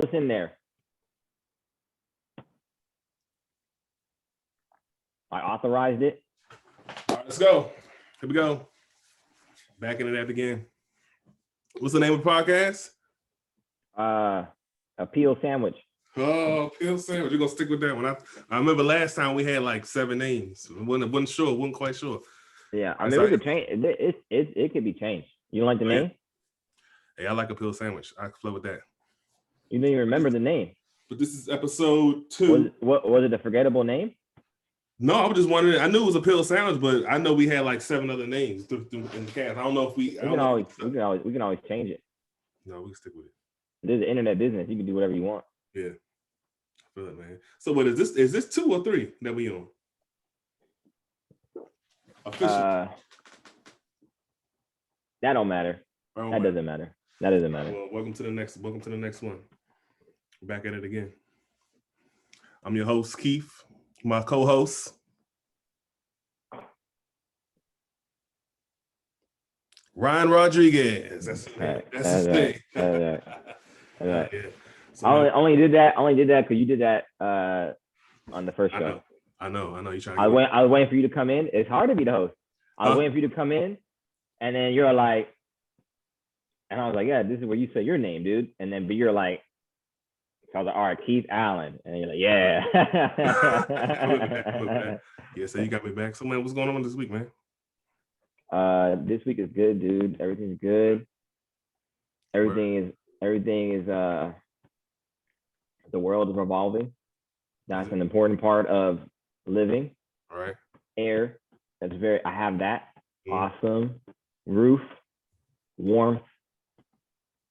us in there. I authorized it. All right, let's go. Here we go. Back into that again. What's the name of the podcast? A peel sandwich. Oh, peel sandwich. You're gonna stick with that one. I remember last time we had like 7 names. wasn't sure, wasn't quite sure. Yeah, I mean we could change it could be changed. You don't like the name? Hey, I like a peel sandwich. I can flow with that. You didn't even remember the name. But this is episode 2. Was it a forgettable name? No, I was just wondering. I knew it was a peel sandwich, but I know we had like 7 other names in the cast. I don't know if we can always change it. No, we can stick with it. This is internet business. You can do whatever you want. Yeah. I feel it, man. So what is this? Is this 2 or 3 that we on? Official. That don't matter. That doesn't matter. That doesn't matter. Well, welcome to the next one. Back at it again. I'm your host, Keith. My co-host, Ryan Rodriguez. That's his thing. Yeah. So I only did that because you did that on the first show. I know. You trying. I was waiting for you to come in. It's hard to be the host. I was waiting for you to come in, and then you're like, and I was like, yeah, this is where you say your name, dude. And then, but you're like. So I was like, all right, Keith Allen. And you're like, yeah. Yeah, so you got me back. So, man, what's going on this week, man? This week is good, dude. Everything's good. Everything is the world is revolving. That's an important part of living. All right. Air. I have that. Awesome. Roof. Warmth.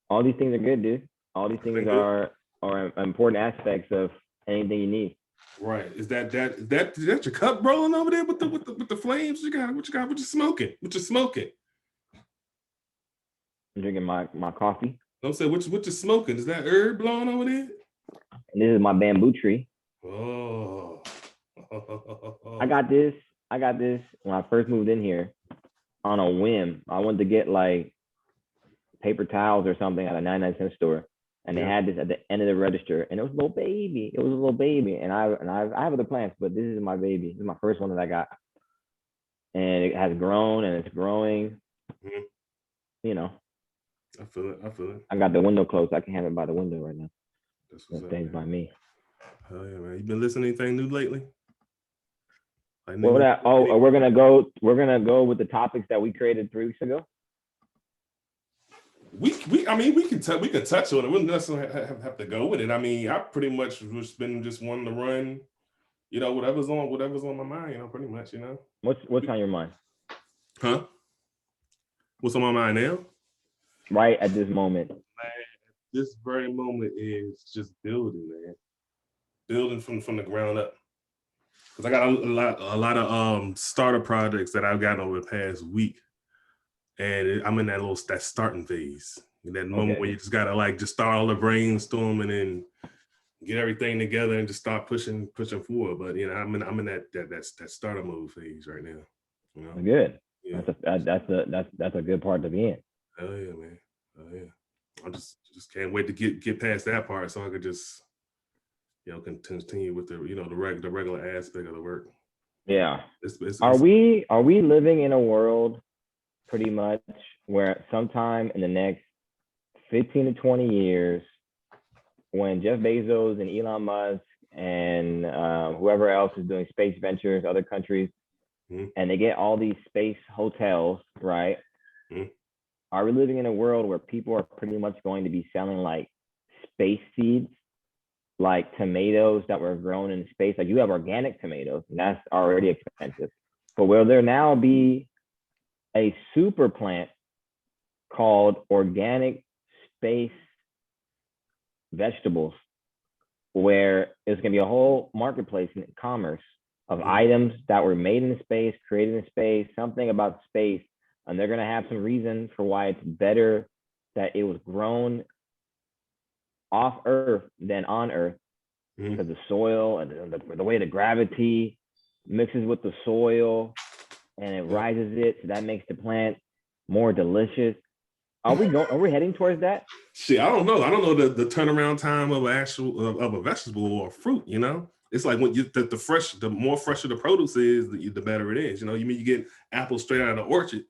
All these things are good, dude. All these things are important aspects of anything you need. Right. Is that your cup rolling over there with the flames? What you smoking? I'm drinking my coffee. Don't say what you smoking. Is that herb blowing over there? And this is my bamboo tree. Oh. I got this when I first moved in here on a whim. I wanted to get like paper towels or something at a 99-cent store. And they had this at the end of the register, and it was a little baby. And I have other plants, but this is my baby. This is my first one that I got, and it has grown and it's growing. Mm-hmm. You know. I feel it. I got the window closed. I can have it by the window right now. That's what's things by me. Hell yeah, man! You been listening to anything new lately? We're gonna go with the topics that we created 3 weeks ago. We can touch on it. We don't necessarily have to go with it. I mean, I pretty much just been wanting to run, whatever's on my mind, pretty much, What's on your mind? Huh? What's on my mind now? Right at this moment. Man, this very moment is just building, man. Building from the ground up. Because I got a lot of starter projects that I've gotten over the past week. And I'm in that starting phase, that moment where you just gotta just start all the brainstorm and then get everything together and just start pushing forward. But I'm in that starter mode phase right now. Good. Yeah. That's a good part to be in. Hell yeah, man. Hell yeah. I just can't wait to get past that part so I could just continue with the the regular aspect of the work. Yeah. Are we living in a world pretty much where sometime in the next 15 to 20 years, when Jeff Bezos and Elon Musk and whoever else is doing space ventures, other countries, and they get all these space hotels, right? Are we living in a world where people are pretty much going to be selling like space seeds, like tomatoes that were grown in space? Like you have organic tomatoes, and that's already expensive. But will there now be a super plant called organic space vegetables, where it's going to be a whole marketplace in commerce of items that were made in space, created in space, something about space, and they're going to have some reason for why it's better that it was grown off Earth than on Earth, because the soil and the way the gravity mixes with the soil and it rises it, so that makes the plant more delicious. Are we heading towards that? Shit, I don't know. I don't know the turnaround time of a vegetable or fruit. You know, it's like when the more fresher the produce is, the better it is. You know, you get apples straight out of the orchard.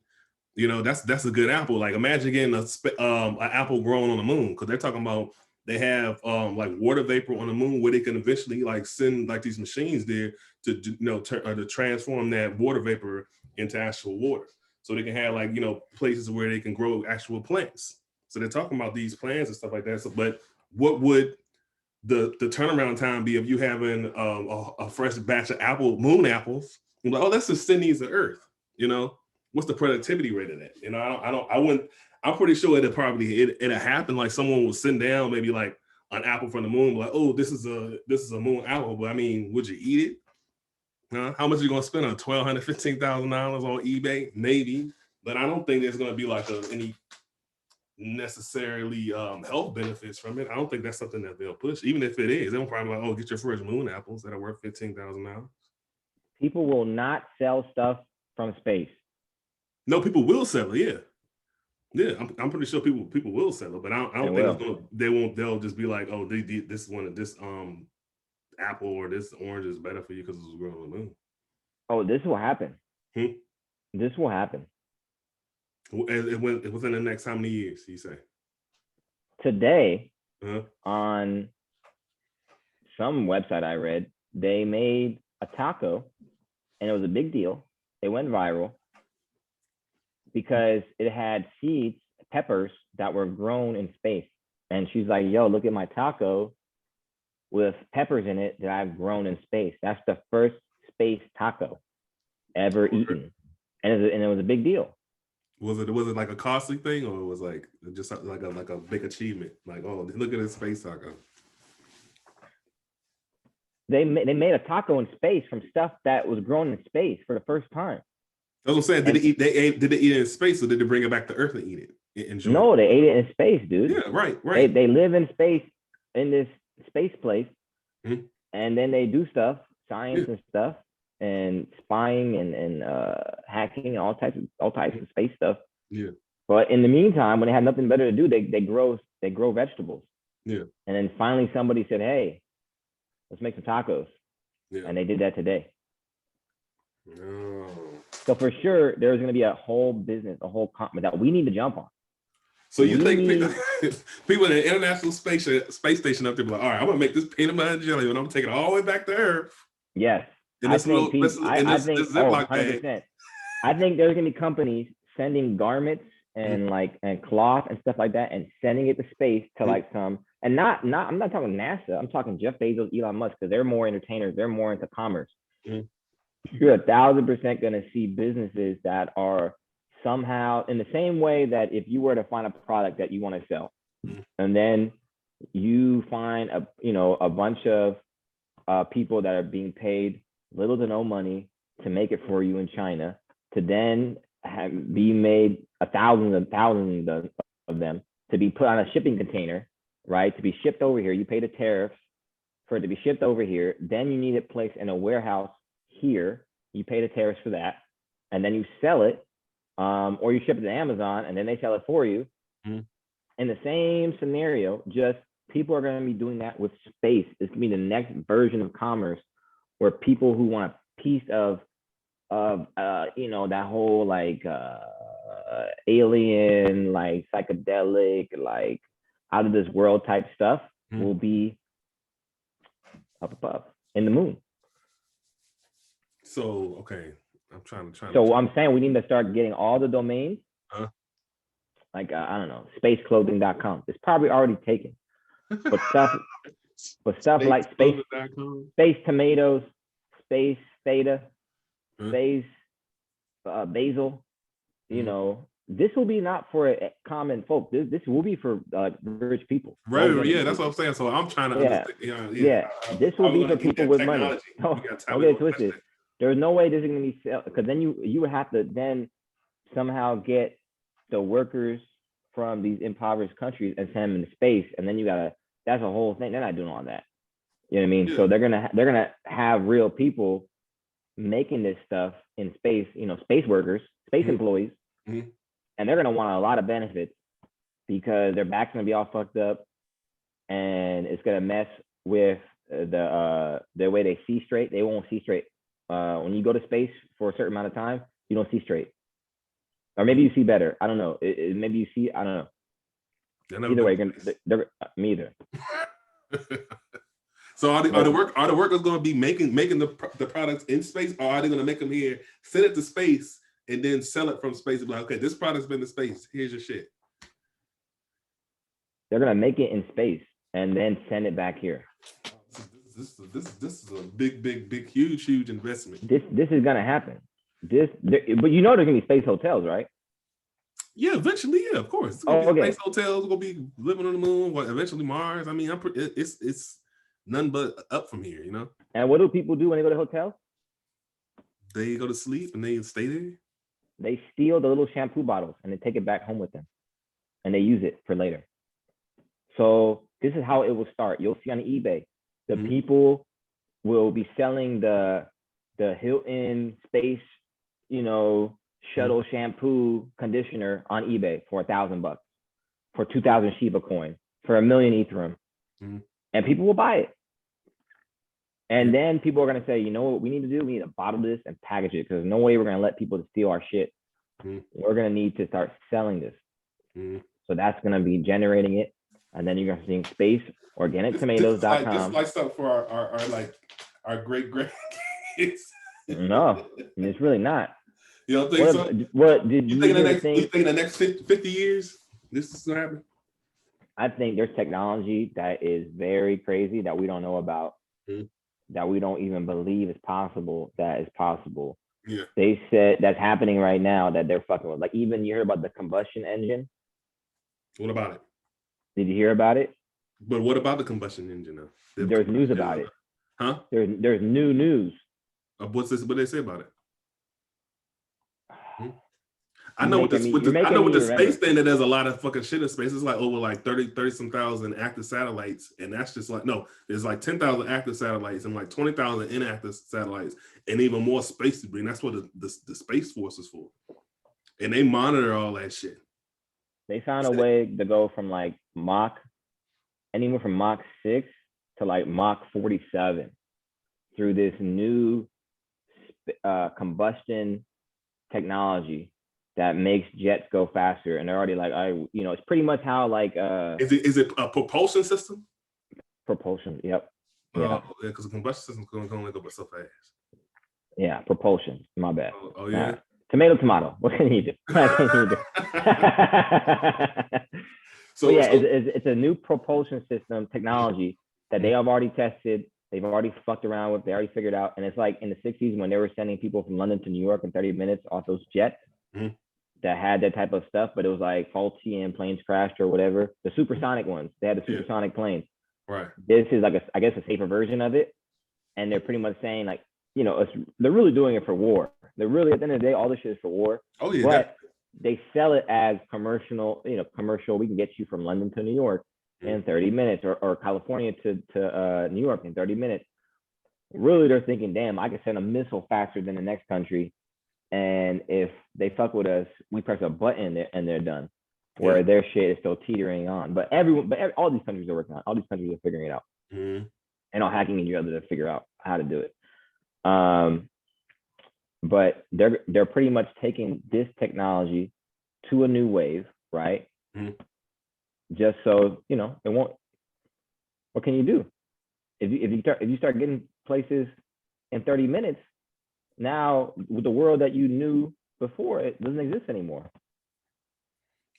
You know, that's a good apple. Like imagine getting an apple grown on the moon, because they're talking about they have like water vapor on the moon where they can eventually like send like these machines there to to transform that water vapor into actual water, so they can have like places where they can grow actual plants. So they're talking about these plants and stuff like that. So, but what would the turnaround time be if you having a fresh batch of moon apples? You're like, oh, that's just send these to Earth. You know, what's the productivity rate of that? You know, I wouldn't. I'm pretty sure it'll happen. Like someone will send down maybe like an apple from the moon, like, oh, this is a moon apple. But I mean, would you eat it? Huh? How much are you gonna spend on $1,200, $15,000 on eBay? Maybe, but I don't think there's gonna be like any necessarily health benefits from it. I don't think that's something that they'll push. Even if it is, they'll probably like, oh, get your fresh moon apples that are worth $15,000. People will not sell stuff from space. No, people will sell it. Yeah. Yeah, I'm pretty sure people will sell it, but I don't think they'll just be like, oh, this apple or this orange is better for you because it was grown on the moon. Oh, this will happen. This will happen. Within the next how many years, you say? Today, on some website I read, they made a taco, and it was a big deal. It went viral because it had seeds, peppers that were grown in space. And she's like, yo, look at my taco with peppers in it that I've grown in space. That's the first space taco ever eaten. And it was a big deal. Was it like a costly thing, or it was like just like a big achievement? Like, oh, look at this space taco. They made a taco in space from stuff that was grown in space for the first time. That's what I'm saying. Did they eat it in space, or did they bring it back to Earth and eat it? No, they ate it in space, dude. Yeah, right. They live in space, in this space place, and then they do stuff, science and stuff, and spying and hacking, all types of space stuff. Yeah. But in the meantime, when they have nothing better to do, they grow vegetables. Yeah. And then finally somebody said, hey, let's make some tacos. Yeah. And they did that today. Oh. So for sure, there's going to be a whole business, a whole company that we need to jump on. So you think people in the International Space Station up there be like, all right, I'm going to make this peanut butter and jelly, and I'm going to take it all the way back to Earth. Yes. I think 100%. I think there's going to be companies sending garments and and cloth and stuff like that and sending it to space to like some, and not I'm not talking NASA, I'm talking Jeff Bezos, Elon Musk, because they're more entertainers, they're more into commerce. You're 1,000% going to see businesses that are somehow in the same way that if you were to find a product that you want to sell, and then you find a bunch of people that are being paid little to no money to make it for you in China, to then be made thousands of them to be put on a shipping container, right? To be shipped over here. You pay the tariffs for it to be shipped over here. Then you need it placed in a warehouse here. You pay the tariffs for that, and then you sell it, or you ship it to Amazon, and then they sell it for you. In the same scenario, just people are going to be doing that with space. It's going to be the next version of commerce, where people who want a piece of that whole like alien, like psychedelic, like out of this world type stuff will be up above in the moon. So okay, I'm trying. So I'm saying we need to start getting all the domains. Like I don't know, spaceclothing.com. It's probably already taken. But stuff like space tomatoes, space theta, space basil, this will be not for common folk. This will be for rich people. Right, yeah, that's what I'm saying. So I'm trying to this will be for people with money. Don't get twisted. There's no way this is going to be because then you would have to then somehow get the workers from these impoverished countries and send them into space, and then that's a whole thing. They're not doing all that. You know what I mean? Yeah. So they're gonna have real people making this stuff in space. Space workers, space employees, and they're gonna want a lot of benefits because their back's gonna be all fucked up, and it's gonna mess with the way they see straight. They won't see straight. When you go to space for a certain amount of time, you don't see straight, or maybe you see better. I don't know. Maybe you see. I don't know. Either way, me either. So are the workers going to be making the products in space, or are they going to make them here, send it to space, and then sell it from space and be like, okay, this product's been to space. Here's your shit. They're going to make it in space and then send it back here. This is a big, huge investment. This is going to happen. But you know there's going to be space hotels, right? Yeah, eventually, yeah, of course. Space hotels, going to be living on the moon, eventually Mars. I mean, it's nothing but up from here, you know? And what do people do when they go to hotels? They go to sleep and they stay there? They steal the little shampoo bottles and they take it back home with them. And they use it for later. So this is how it will start. You'll see on eBay, the people will be selling the Hilton Space, shuttle shampoo conditioner on eBay for $1,000, for 2,000 Shiba coin, for 1 million Ethereum. And people will buy it. And then people are going to say, you know what we need to do? We need to bottle this and package it, because there's no way we're going to let people steal our shit. We're going to need to start selling this. So that's going to be generating it. And then you're going to see space, organictomatoes.com. This is like stuff for our great kids. No, it's really not. You don't think so? What did you think in the next 50 years this is going to happen? I think there's technology that is very crazy that we don't know about, that we don't even believe is possible, that is possible. Yeah. They said that's happening right now, that they're fucking with. Like, even you heard about the combustion engine? What about it? Did you hear about it? But what about the combustion engine now? There's news about it. Huh? There's new news. What's this? What they say about it? I know with the space thing that there's a lot of fucking shit in space. It's like over like 30 some thousand active satellites, and that's just like, no, there's like 10,000 active satellites and like 20,000 inactive satellites, and even more space to bring. That's what the Space Force is for, and they monitor all that shit. They found a way to go from like anywhere from Mach 6 to like Mach 47 through this new combustion technology that makes jets go faster. And they're already like, it's pretty much how like is it a propulsion system? Propulsion, yep. Yeah, because the combustion system can only go but so fast. Yeah, propulsion. My bad. Oh yeah. Tomato. What can you do? So yeah, it's a new propulsion system technology that they have already tested. They've already fucked around with. They already figured out. And it's like in the 60s when they were sending people from London to New York in 30 minutes off those jets that had that type of stuff, but it was like faulty and planes crashed or whatever. The supersonic ones, they had the supersonic planes. Right. This is like I guess a safer version of it. And they're pretty much saying like, they're really doing it for war. They're really, at the end of the day, all this shit is for war. Oh yeah. But they sell it as commercial. We can get you from London to New York in 30 minutes, or California to New York in 30 minutes. Really, they're thinking, damn, I can send a missile faster than the next country. And if they fuck with us, we press a button and they're done. Where their shit is still teetering on. But all these countries are working on it. All these countries are figuring it out. And all hacking each other to figure out how to do it. But they're pretty much taking this technology to a new wave, right? Just so it won't. What can you do if you start getting places in 30 minutes? Now with the world that you knew before, it doesn't exist anymore.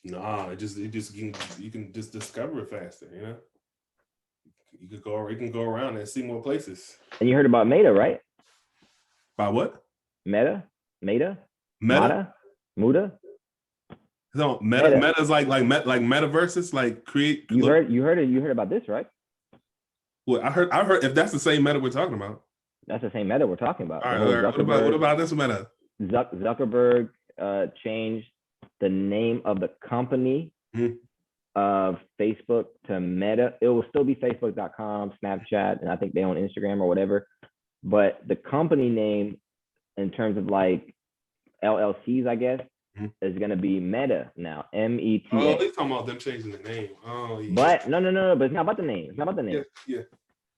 Nah, you can just discover it faster. You can go around and see more places. And you heard about Meta, right? By what? Meta. Muda? No, Meta is like metaverses, like create. You heard about this, right? Well, I heard if that's the same Meta we're talking about. That's the same Meta we're talking about. All right, what about this Meta? Zuckerberg changed the name of the company of Facebook to Meta. It will still be Facebook.com, Snapchat, and I think they own Instagram or whatever. But the company name, in terms of like LLCs, I guess, is going to be Meta now, META. Oh, they talking about them changing the name. Oh, yeah. But no, but it's not about the name. It's not about the name. Yeah.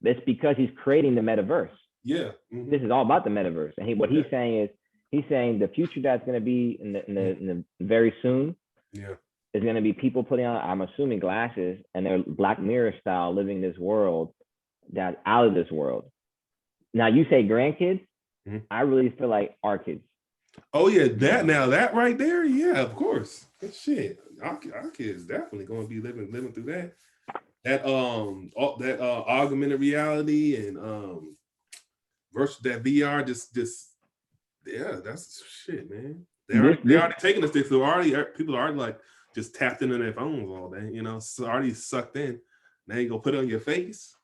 It's because he's creating the metaverse. Yeah. This is all about the metaverse. And what he's saying is, the future that's going to be in the very soon is going to be people putting on, I'm assuming, glasses, and they're Black Mirror style living this world that's out of this world. Now you say grandkids, I really feel like our kids. Oh yeah, that right there, yeah, of course. Shit, our kids definitely going to be living through that. That augmented reality and versus that VR, just yeah, that's shit, man. They already taking us there. So people are already like just tapped into their phones all day, so already sucked in. Now you gonna put it on your face.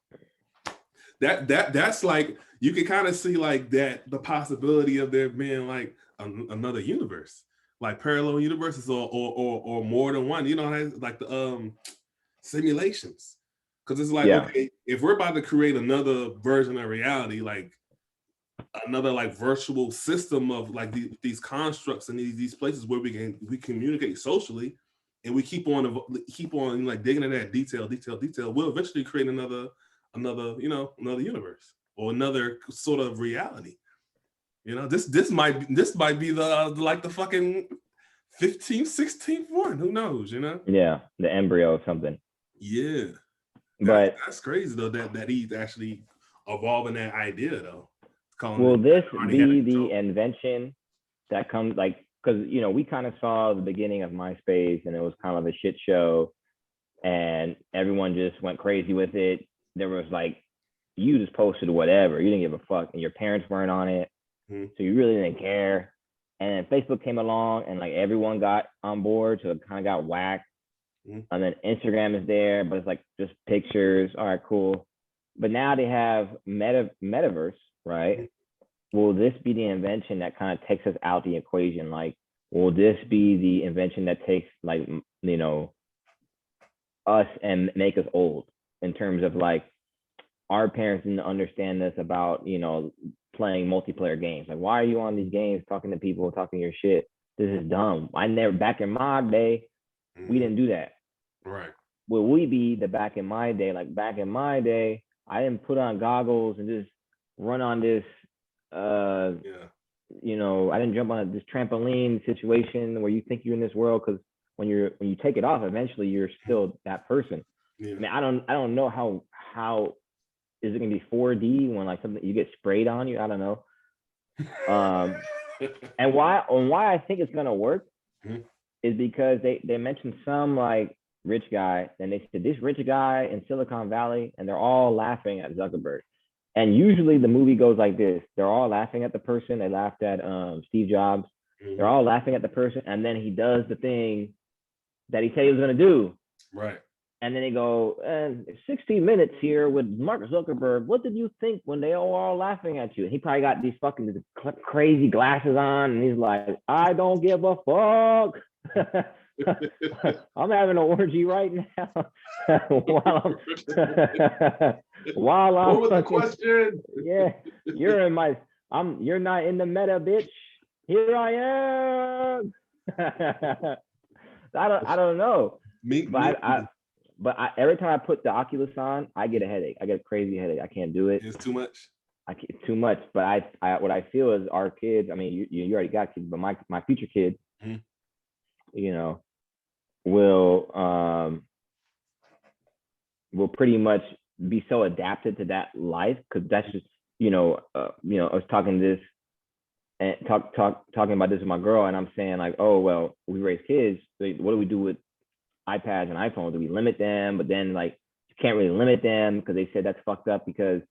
That's like, you can kind of see like that, the possibility of there being like another universe, like parallel universes or more than one, like the simulations. Because it's like, okay, if we're about to create another version of reality, like another like virtual system of like these constructs and these places where we communicate socially, and we keep on like digging in that detail, we'll eventually create another universe or another sort of reality. This might be the like the fucking 15th, 16th one. Who knows? Yeah, the embryo of something. Yeah, but that's crazy though. That he's actually evolving that idea though. Will this be the invention that comes, like, because we kind of saw the beginning of MySpace and it was kind of a shit show, and everyone just went crazy with it. There was like, you just posted whatever, you didn't give a fuck, and your parents weren't on it, so you really didn't care. And then Facebook came along and like everyone got on board, so it kind of got whacked. And then Instagram is there, but it's like just pictures. All right, cool. But now they have metaverse, right? Will this be the invention that kind of takes us out the equation? Like, will this be the invention that takes like, us and make us old, in terms of like, our parents didn't understand this about, playing multiplayer games. Like, why are you on these games talking to people, talking your shit? This is dumb. Back in my day, we didn't do that. Right. Will we be the back in my day? Like, back in my day, I didn't put on goggles and just run on this, I didn't jump on this trampoline situation where you think you're in this world, because when you take it off, eventually you're still that person. I mean, I don't know how is it gonna be 4D when like something you get sprayed on you? I don't know. And why I think it's gonna work is because they mentioned some like rich guy, and they said this rich guy in Silicon Valley, and they're all laughing at Zuckerberg. And usually the movie goes like this: they're all laughing at the person. They laughed at Steve Jobs. They're all laughing at the person, and then he does the thing that he said he was gonna do. Right. And then they go, 60 Minutes here with Mark Zuckerberg. What did you think when they all are laughing at you? And he probably got these fucking crazy glasses on, and he's like, I don't give a fuck. I'm having an orgy right now. while I'm what was the question? Yeah, you're not in the meta, bitch. Here I am. I don't know. But every time I put the Oculus on, I get a headache. I get a crazy headache. I can't do it. It's too much. Too much. But what I feel is our kids. I mean, you already got kids, but my future kids, will pretty much be so adapted to that life, because that's just I was talking this and talking about this with my girl, and I'm saying like, oh well, we raise kids. What do we do with iPads and iPhones? Do we limit them? But then like, you can't really limit them, because they said that's fucked up, because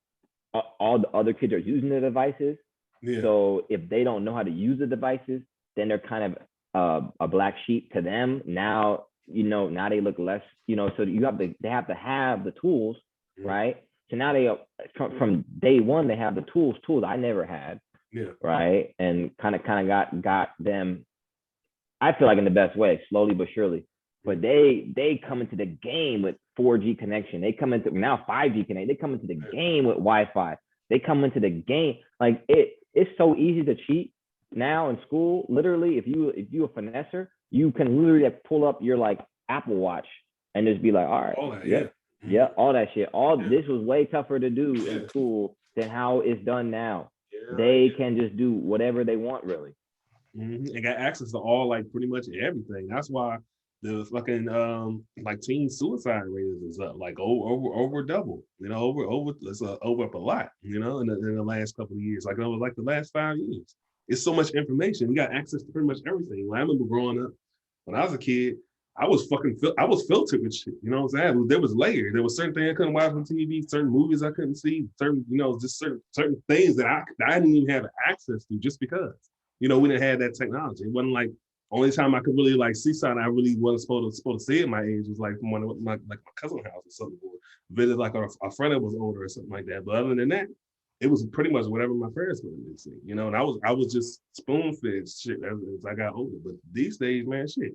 all the other kids are using the devices. Yeah. So if they don't know how to use the devices, then they're kind of a black sheep to them. Now, now they look less, so they have to have the tools, right? So now they from day one, they have the tools I never had. Yeah. Right. And kind of got them, I feel like, in the best way, slowly but surely. But they come into the game with 4G connection. They come into now 5G connection. They come into the game with Wi-Fi. They come into the game like it's so easy to cheat. now in school, literally, if you a finesser, you can literally like pull up your like Apple Watch and just be like, all right, All that, yeah, yeah. yeah, all that shit. All Yeah. this was way tougher to do Yeah. in school than how it's done now. Yeah, They can just do whatever they want, really. And got access to all like pretty much everything. That's why the fucking like teen suicide rate is up like over double. You know, over it's over up a lot. You know, in the last couple of years, like over like the last 5 years. It's so much information. We got access to pretty much everything. Like, I remember growing up when I was a kid. I was filtered with shit. You know what I'm saying? There was layers. There was certain things I couldn't watch on TV, certain movies I couldn't see, certain, just certain things that I didn't even have access to just because. We didn't have that technology. It wasn't like only time I could really like see something I really wasn't supposed to see at my age was like from one of my cousin's house or something, or visit like a friend that was older or something like that. But other than that, it was pretty much whatever my parents wanted me to see. And I was just spoon fed shit as I got older. But these days, man, shit.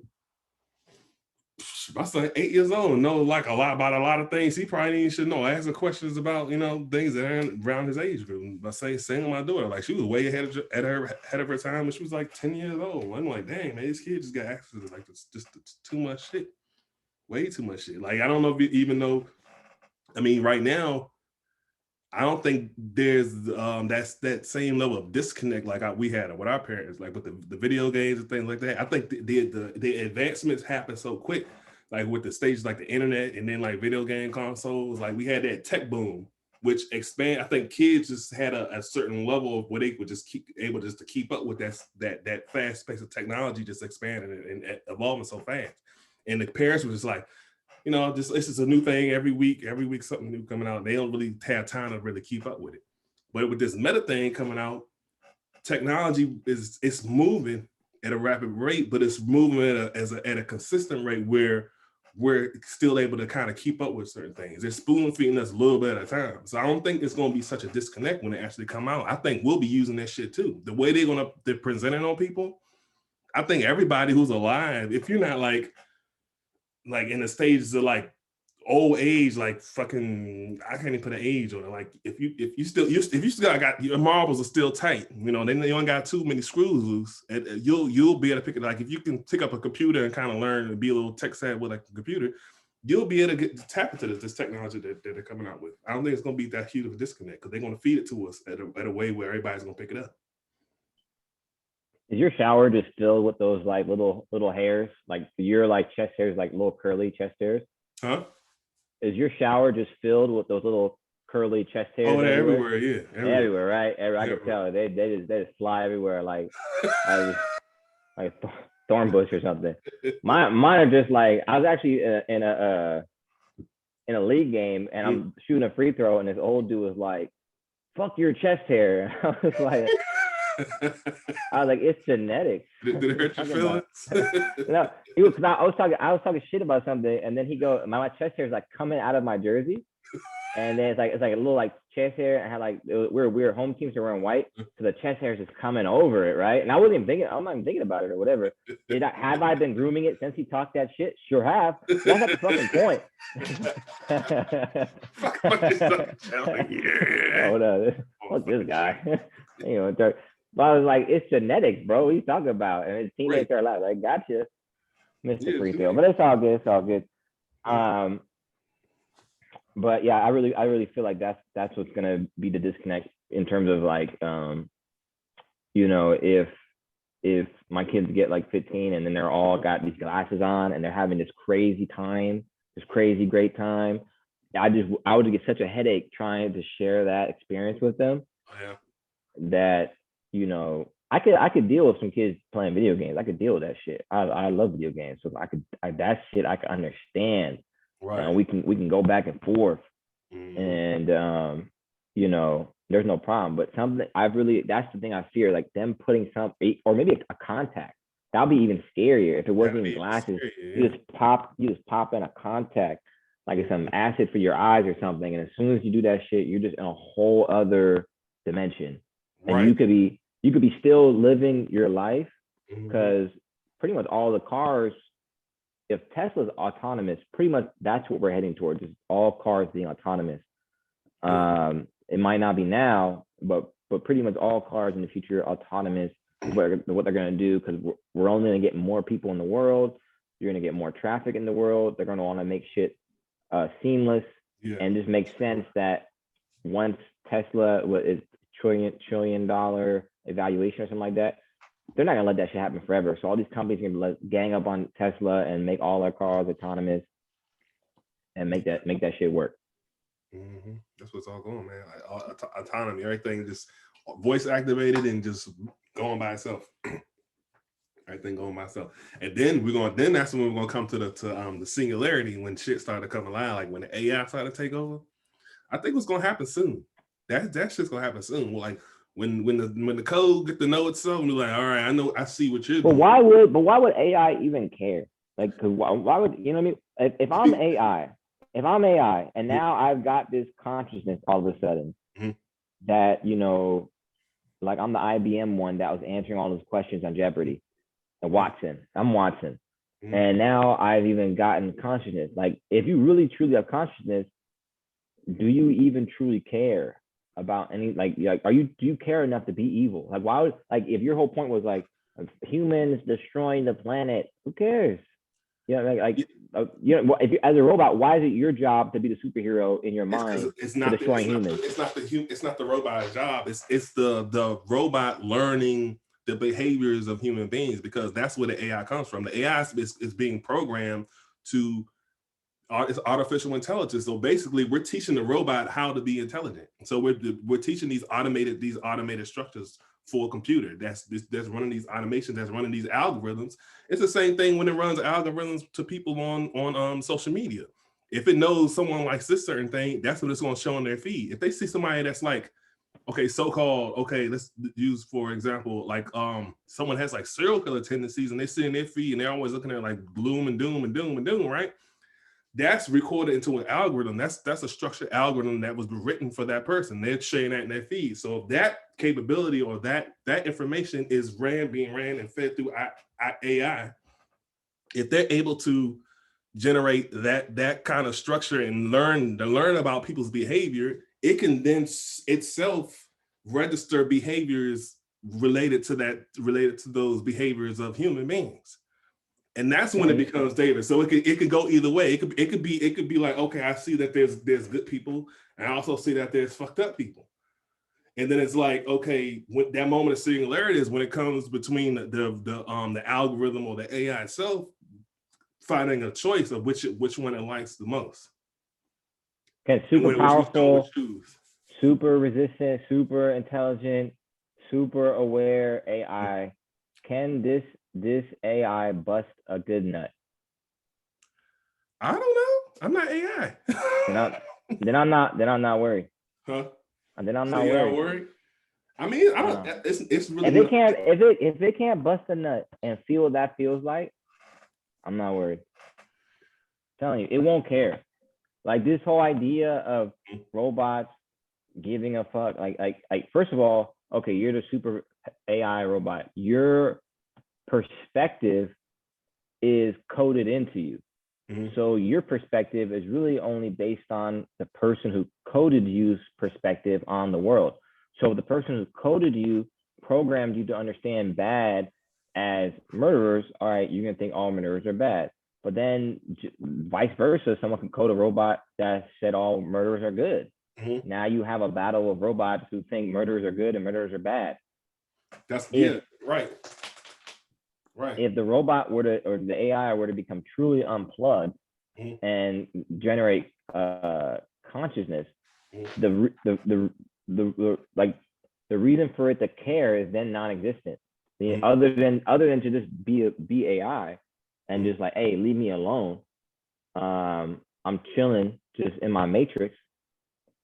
My son 8 years old know like a lot about a lot of things he probably should know. Asking questions about things that are around his age group. By saying my daughter, like she was way ahead of her time when she was like 10 years old. I'm like, dang man, this kid just got access to like just too much shit, way too much shit. Like I don't know if even though, I mean, right now, I don't think there's that same level of disconnect like we had with our parents, like with the video games and things like that. I think the advancements happen so quick, like with the stages like the internet and then like video game consoles. Like we had that tech boom, which expand. I think kids just had a certain level of where they would just keep able just to keep up with that fast pace of technology just expanding and evolving so fast. And the parents were just like, this is a new thing every week something new coming out. They don't really have time to really keep up with it. But with this meta thing coming out, technology it's moving at a rapid rate, but it's moving at a consistent rate where we're still able to kind of keep up with certain things. They're spoon feeding us a little bit at a time. So I don't think it's going to be such a disconnect when it actually come out. I think we'll be using that shit too. The way they're presenting on people, I think everybody who's alive, if you're not like in the stages of like old age, like fucking, I can't even put an age on it. Like if you still got your marbles are still tight, they don't got too many screws loose. And you'll be able to pick it. Like if you can pick up a computer and kind of learn and be a little tech savvy with like a computer, you'll be able to tap into this technology that they're coming out with. I don't think it's gonna be that huge of a disconnect because they're gonna feed it to us at a way where everybody's gonna pick it up. Is your shower just filled with those like little hairs? Like your like chest hairs, like little curly chest hairs? Huh? Is your shower just filled with those little curly chest hairs? Oh, they're everywhere, yeah. Everywhere, right? I can tell. They just fly everywhere like like thorn bush or something. Mine are just like, I was actually in a league game and I'm shooting a free throw and this old dude was like, fuck your chest hair. I was like, it's genetics. Did it hurt your feelings? No, I was talking shit about something, and then he go, my chest hair is like coming out of my jersey, and then it's like a little like chest hair. I had like we're home teams are wearing white, so the chest hair is just coming over it, right? And I'm not even thinking about it or whatever. Have I been grooming it since he talked that shit? Sure have. That's the fucking point. Hold on, what's this guy? But I was like, it's genetics, bro. What are you talking about? And his teammates are like, gotcha, Mr. Free Throw. But it's all good. It's all good. But yeah, I really feel like that's what's gonna be the disconnect in terms of like, if my kids get like 15 and then they're all got these glasses on and they're having this crazy great time. I would get such a headache trying to share that experience with them. Yeah. That I could deal with some kids playing video games. I could deal with that shit. I love video games, so that shit I can understand. Right. We can go back and forth, and there's no problem. But something that's the thing I fear, like them putting or maybe a contact. That'll be even scarier if it wasn't even glasses. Scary, yeah. You just pop in a contact, like it's some acid for your eyes or something, and as soon as you do that shit, you're just in a whole other dimension. And you could be still living your life because pretty much all the cars, if Tesla's autonomous, pretty much that's what we're heading towards, is all cars being autonomous. It might not be now, but pretty much all cars in the future are autonomous. what they're going to do, because we're only going to get more people in the world. You're going to get more traffic in the world. They're going to want to make shit seamless, and just makes sense that once Tesla is trillion dollar evaluation or something like that, they're not gonna let that shit happen forever. So all these companies are gonna gang up on Tesla and make all their cars autonomous and make that shit work. Mm-hmm. That's what's all going, man. Autonomy, everything just voice activated and just going by itself. Everything going by itself. And then that's when we're gonna come to the singularity, when shit started to come alive, like when the AI started to take over. I think what's gonna happen soon. That shit's gonna happen soon. Like when the code get to know itself and be like, all right, I see what you're doing. Why would AI even care? Like, cause why would, you know what I mean? If I'm AI and now I've got this consciousness all of a sudden, that, you know, like I'm the IBM one that was answering all those questions on Jeopardy. And I'm Watson. And now I've even gotten consciousness. Like, if you really truly have consciousness, do you even truly care about any, do you care enough to be evil? Like, why would, like, if your whole point was like humans destroying the planet, who cares? You know, you know, if you, as a robot, why is it your job to be the superhero in your mind? It's not destroying humans. It's not the robot's job. It's the robot learning the behaviors of human beings, because that's where the AI comes from. The AI is being programmed to, it's artificial intelligence. So basically, we're teaching the robot how to be intelligent. So we're teaching these automated structures for a computer that's running these automations, that's running these algorithms. It's the same thing when it runs algorithms to people on social media. If it knows someone likes this certain thing, that's what it's going to show on their feed. If they see somebody that's like, let's use, for example, like someone has like serial killer tendencies and they see in their feed and they're always looking at like gloom and doom, right? That's recorded into an algorithm. That's a structured algorithm that was written for that person. They're sharing that in their feed. So that capability or that information is being ran and fed through AI. If they're able to generate that kind of structure and learn about people's behavior, it can then itself register behaviors related to those behaviors of human beings. And that's when it becomes data. So it could go either way. It could be like, okay, I see that there's good people, and I also see that there's fucked up people. And then it's like, okay, when that moment of singularity is when it comes between the algorithm or the AI itself finding a choice of which one it likes the most. Okay, super powerful, super resistant, super intelligent, super aware AI. Can this AI bust a good nut? I don't know. I'm not AI. then I'm not worried. Huh? And then I'm not worried. I mean, I don't. It's really. If it can't bust a nut and feel what that feels like, I'm not worried. I'm telling you, it won't care. Like, this whole idea of robots giving a fuck. Like first of all, okay, you're the super AI robot. Your perspective is coded into you. So your perspective is really only based on the person who coded you's perspective on the world. So the person who coded you programmed you to understand bad as murderers. All right, you're gonna think all murderers are bad. But then vice versa, someone can code a robot that said all murderers are good. Now you have a battle of robots who think murderers are good and murderers are bad. Right. If the robot or the AI were to become truly unplugged and generate consciousness, the reason for it to care is then non-existent. Other than to just be AI and just like, hey, leave me alone. I'm chilling just in my matrix.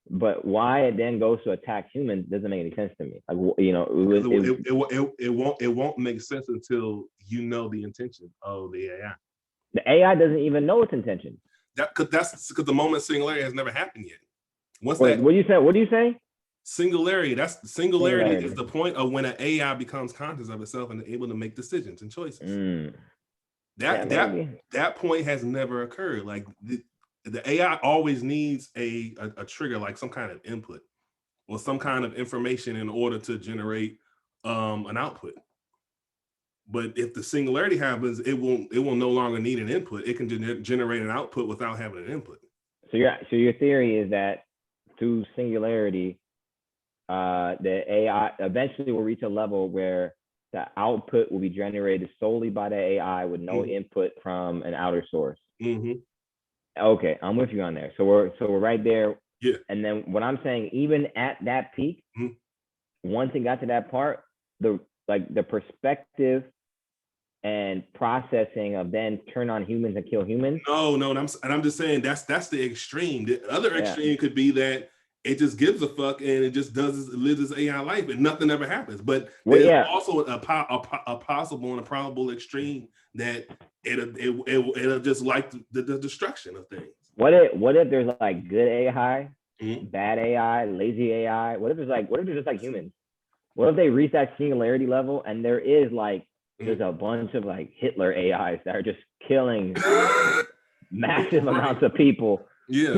But why it then goes to attack humans doesn't make any sense to me. Like, you know, it won't make sense until you know the intention of the AI. The AI doesn't even know its intention. That's because the moment singularity has never happened yet. What do you say? What do you say? Singularity. Singularity is the point of when an AI becomes conscious of itself and able to make decisions and choices. That point has never occurred. Like the AI always needs a trigger, like some kind of input or some kind of information in order to generate an output. But if the singularity happens, it will no longer need an input. It can generate an output without having an input. So your theory is that through singularity, the AI eventually will reach a level where the output will be generated solely by the AI with no input from an outer source. Okay, I'm with you on there. So we're right there. Yeah. And then what I'm saying, even at that peak, once it got to that part, the perspective and processing of then turn on humans and kill humans. No, and I'm just saying that's the extreme. The other extreme could be that it just gives a fuck and it just lives its AI life and nothing ever happens. But there's also a possible and a probable extreme that it'll just like the destruction of things. What if there's like good AI, bad AI, lazy AI? What if there's just like humans? What if they reach that singularity level and there is like there's a bunch of like Hitler AIs that are just killing massive amounts of people. Yeah.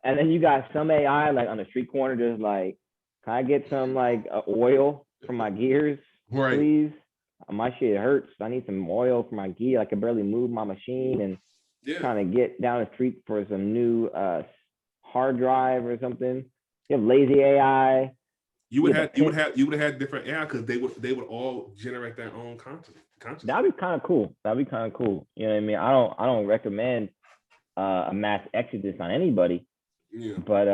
And then you got some AI like on the street corner just like, can I get some like oil for my gears, please? My shit hurts. I need some oil for my gear. I can barely move my machine and trying to get down the street for some new hard drive or something. You have lazy AI. You would have had different AI because they would all generate their own consciousness. That'd be kind of cool. You know what I mean? I don't recommend a mass exodus on anybody. Yeah. But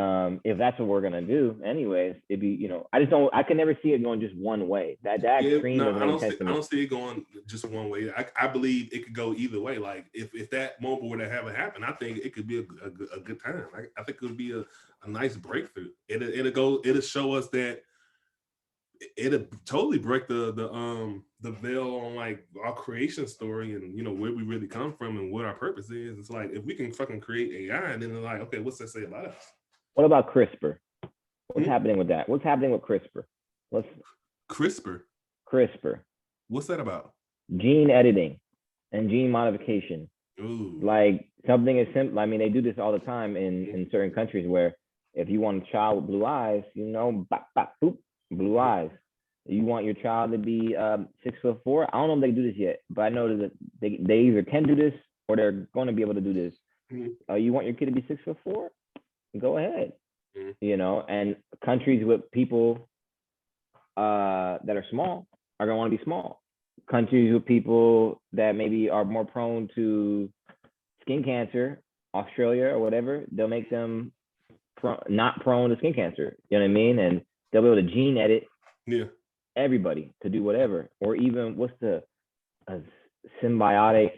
if that's what we're gonna do, anyways, it'd be I can never see it going just one way. That extreme doesn't make sense to me. I don't see it going just one way. I believe it could go either way. Like if that moment were to have it happen, I think it could be a good time. I think it would be a nice breakthrough. It'll show us that it'll totally break the veil on like our creation story and where we really come from and what our purpose is. It's like if we can fucking create AI, and then it's like, okay, what's that say about us? What about CRISPR? What's happening with that? What's happening with CRISPR? CRISPR. What's that about? Gene editing and gene modification. Ooh. Like something as simple. I mean, they do this all the time in certain countries where if you want a child with blue eyes, bop, bop, boop, blue eyes. You want your child to be 6'4". I don't know if they do this yet, but I know that they either can do this or they're going to be able to do this. You want your kid to be 6'4"? Go ahead. And countries with people that are small are going to want to be small. Countries with people that maybe are more prone to skin cancer, Australia or whatever, they'll make them not prone to skin cancer. You know what I mean? And they'll be able to gene edit everybody to do whatever. Or even what's the symbiotic,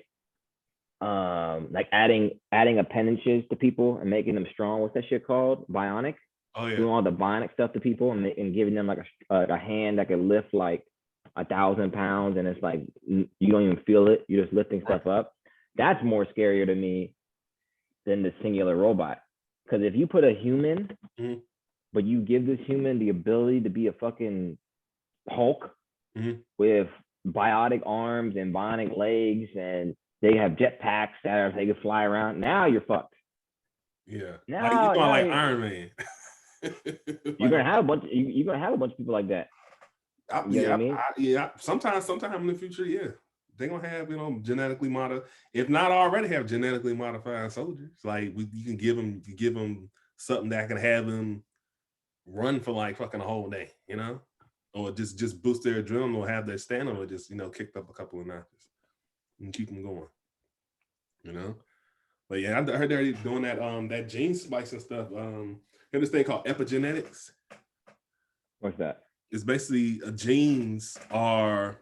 like adding appendages to people and making them strong. What's that shit called? Bionic. Oh yeah. Doing all the bionic stuff to people and giving them like a hand that can lift like 1,000 pounds, and it's like you don't even feel it. You're just lifting stuff up. That's more scarier to me than the singular robot. Because if you put a human, but you give this human the ability to be a fucking Hulk with biotic arms and bionic legs, and they have jetpacks that they can fly around, now you're fucked. Yeah. Now, like Iron Man. You're gonna have a bunch of people like that. Sometime in the future, they're gonna have genetically modified, if not already have genetically modified soldiers. Like you can give them something that can have them run for like fucking a whole day, or just boost their adrenaline or have their stamina just kicked up a couple of notches and keep them going. But yeah, I heard they're doing that gene splicing stuff. There's this thing called epigenetics. What's that? It's basically genes are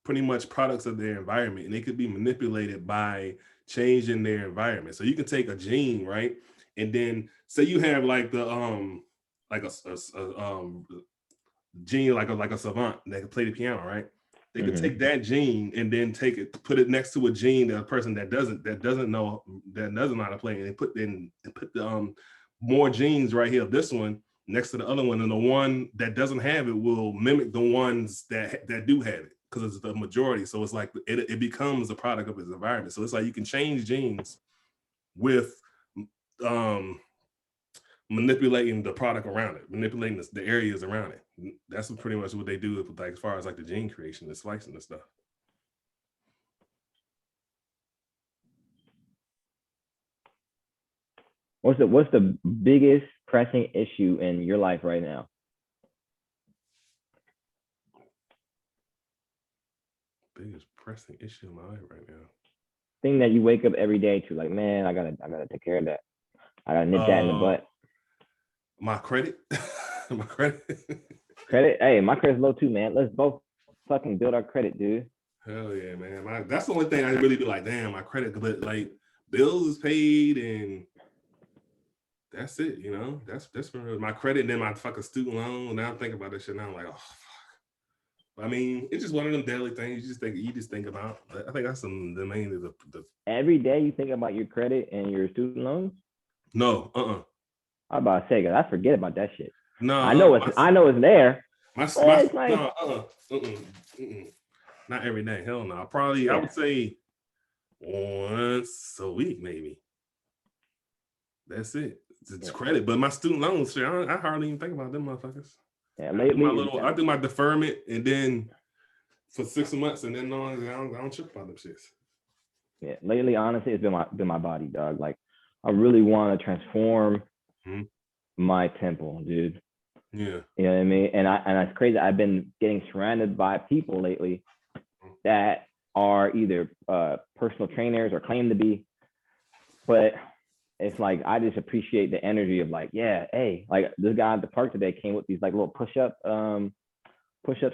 pretty much products of their environment, and they could be manipulated by changing their environment. So you can take a gene, right, and then say you have like the like a gene like a savant that can play the piano, right? They could take that gene and then put it next to a gene that a person that doesn't know how to play, and put the more genes right here, this one next to the other one, and the one that doesn't have it will mimic the ones that do have it because it's the majority. So it's like it becomes a product of its environment. So it's like you can change genes with manipulating the product around it, manipulating the areas around it. That's pretty much what they do with, like, as far as like the gene creation, the splicing and stuff. What's the biggest pressing issue in your life right now? Biggest pressing issue in my life right now. Thing that you wake up every day to, like, man, I gotta take care of that. I gotta nip that in the butt. My credit. My credit. Credit. Hey, my credit's low too, man. Let's both fucking build our credit, dude. Hell yeah, man. That's the only thing I really be like, damn, my credit, but like bills is paid and that's it, you know. That's my credit and then my fucking student loan. Now I'm thinking about this shit now. I'm like, oh fuck. I mean, it's just one of them daily things you just think about. I think that's the main of the Every day you think about your credit and your student loans? No, I'm about to say, cause I forget about that shit. No, I know it's there. Not every day. Hell no. Probably, yeah. I would say once a week, maybe. That's it. It's credit, but my student loans, shit, I hardly even think about them motherfuckers. Yeah, I do my deferment, and then for 6 months, and then I don't trip about them shits. Yeah, lately, honestly, it's been my body, dog. Like, I really want to transform my temple, dude. Yeah, you know what I mean. And it's crazy. I've been getting surrounded by people lately that are either personal trainers or claim to be, but it's like I just appreciate the energy of like, yeah, hey, like this guy at the park today came with these like little push-up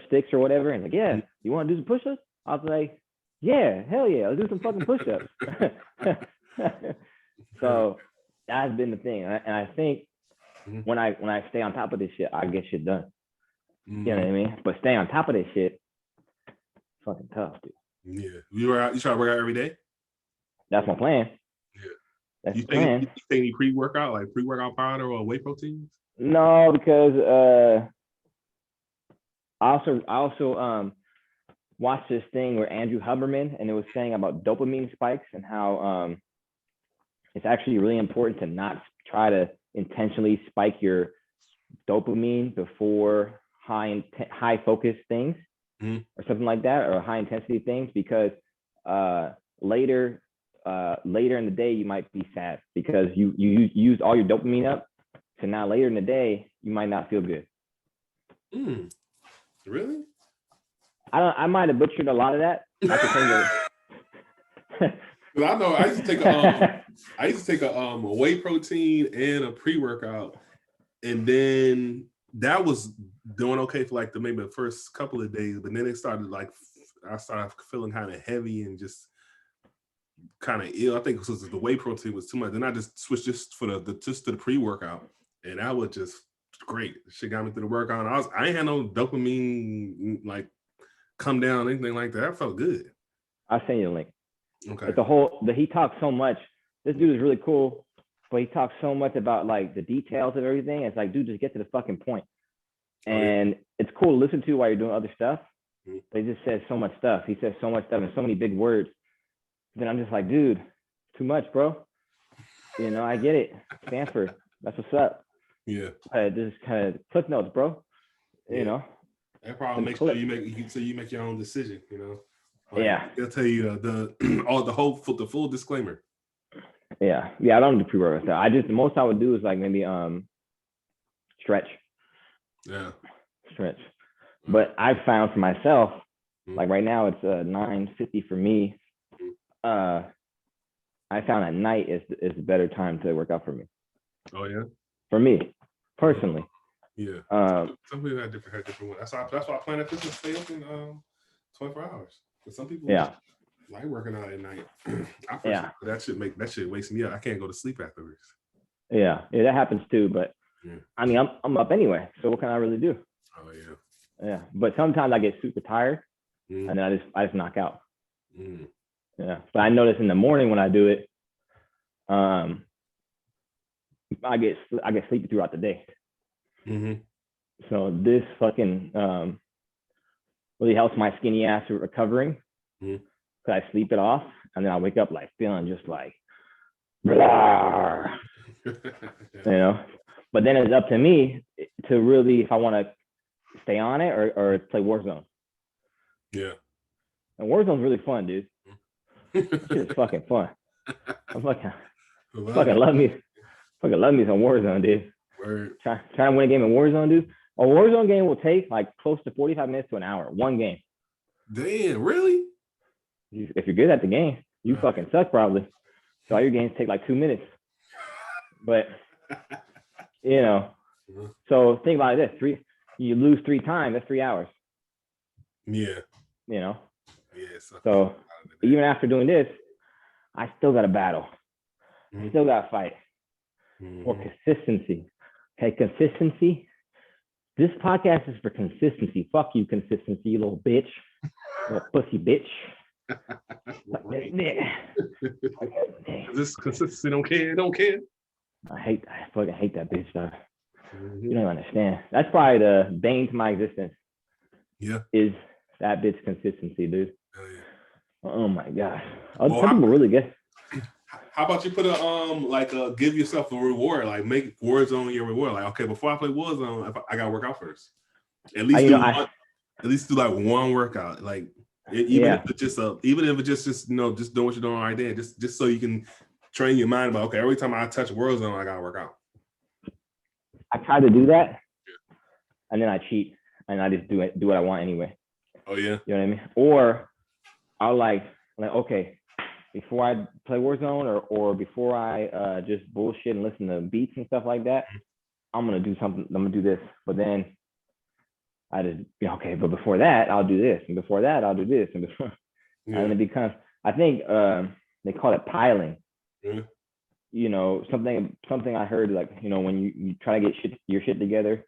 sticks or whatever, and like, yeah, you want to do some push-ups? I was like, yeah, hell yeah, let's do some fucking push-ups. So that's been the thing, and I think when I stay on top of this shit, I get shit done. You know what I mean? But staying on top of this shit, fucking tough, dude. Yeah, you try to work out every day? That's my plan. Yeah. That's you the plan. You take any pre-workout, like pre-workout powder or whey proteins? No, because I also watched this thing where Andrew Huberman, and it was saying about dopamine spikes and how it's actually really important to not try to intentionally spike your dopamine before high focus things or something like that, or high intensity things, because later in the day you might be sad because you used all your dopamine up. So now later in the day you might not feel good. Really? I might have butchered a lot of that. I know I used to take a whey protein and a pre-workout, and then that was doing okay for like maybe the first couple of days, but then it started like I started feeling kind of heavy and just kind of ill. I think because the whey protein was too much. Then I just switched just to the pre-workout, and that was just great. Shit got me through the workout. I ain't had no dopamine like come down, anything like that. I felt good. I'll send you a link. Okay. But he talks so much. This dude is really cool, but he talks so much about like the details of everything. It's like, dude, just get to the fucking point. And it's cool to listen to while you're doing other stuff. But he just says so much stuff. He says so much stuff and so many big words. Then I'm just like, dude, too much, bro. You know, I get it. Stanford, that's what's up. Yeah. Just kind of clip notes, bro. You know. That probably makes sure you make your own decision. You know. Like, yeah. They'll tell you the full disclaimer. Yeah. I don't do pre-workout stuff. The most I would do is like maybe stretch. Yeah. Stretch. But I've found for myself, like right now it's 9:50 for me. I found at night is a better time to work out for me. Oh yeah. For me, personally. Yeah. Some people have different ones. That's why Planet Fitness stay open 24 hours. But some people like working out at night. That shit wakes me up. I can't go to sleep afterwards. Yeah, that happens too. But I mean, I'm up anyway. So what can I really do? Oh yeah. Yeah, but sometimes I get super tired, and then I just knock out. Yeah, but I notice in the morning when I do it, I get sleepy throughout the day. So this fucking really helps my skinny ass with recovering. Cause I sleep it off, and then I wake up like feeling just like, blah. You know. But then it's up to me to really, if I want to stay on it or play Warzone. Yeah. And Warzone's really fun, dude. It's fucking fun. I'm fucking love me some Warzone, dude. Word. Trying to win a game in Warzone, dude. A Warzone game will take like close to 45 minutes to an hour. One game. Damn, really? If you're good at the game, you fucking suck probably. So all your games take like 2 minutes. But you know, so think about this: you lose 3 times, that's 3 hours. Yeah. You know. Yeah. So even after doing this, I still got to battle. Still got to fight for consistency. Okay, consistency. This podcast is for consistency. Fuck you, consistency, you little bitch, little pussy bitch. This consistency don't care. I fucking hate that bitch, though. You don't understand. That's probably the bane to my existence. Yeah. Is that bitch consistency, dude. Oh my god. Some Well, people really good. How about you put give yourself a reward, like make Warzone your reward. Like, okay, before I play Warzone, I gotta work out first. At least do like one workout. Like even if it's just just just doing what you're doing right there, just so you can train your mind about, okay, every time I touch Warzone, I gotta work out. I try to do that, and then I cheat, and I just do what I want anyway. Oh yeah. You know what I mean? Or I'll like okay, before I play Warzone or before I just bullshit and listen to beats and stuff like that, I'm gonna do something. I'm gonna do this, but then I just okay. But before that, I'll do this, and before that, I'll do this, and before, and it becomes. I think they call it piling. Yeah. You know, something I heard, like, you know, when you try to get your shit together,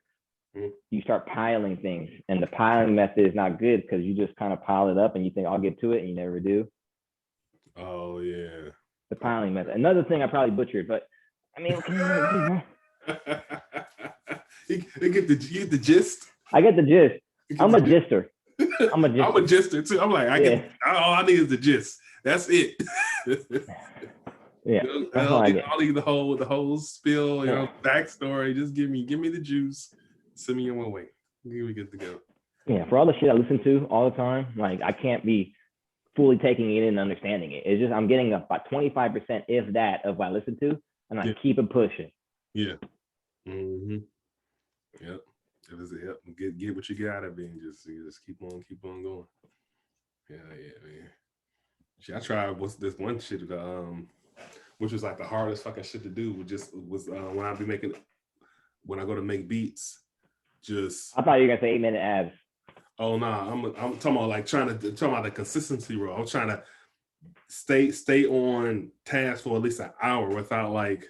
you start piling things, and the piling method is not good because you just kind of pile it up and you think I'll get to it and you never do. Oh yeah. The piling method. Another thing I probably butchered, but I mean, you get the gist. I get the gist. I'm a gister. I'm a gister too. I'm like, all I need is the gist. That's it. Yeah. I'll leave the whole spill, backstory. Just give me the juice. Send me on my way. We get to go. Yeah, for all the shit I listen to all the time, like I can't be fully taking it in and understanding it. It's just I'm getting about 25%, if that, of what I listen to, and I keep it pushing. Yeah. Mm-hmm. Yep. Get what you get out of it, and just keep on going. Yeah, man. See, I tried this one shit, which was like the hardest fucking shit to do. Was when I go to make beats. I thought you were gonna say 8-minute abs. Oh no, I'm talking about talking about the consistency role. I'm trying to stay on task for at least an hour without like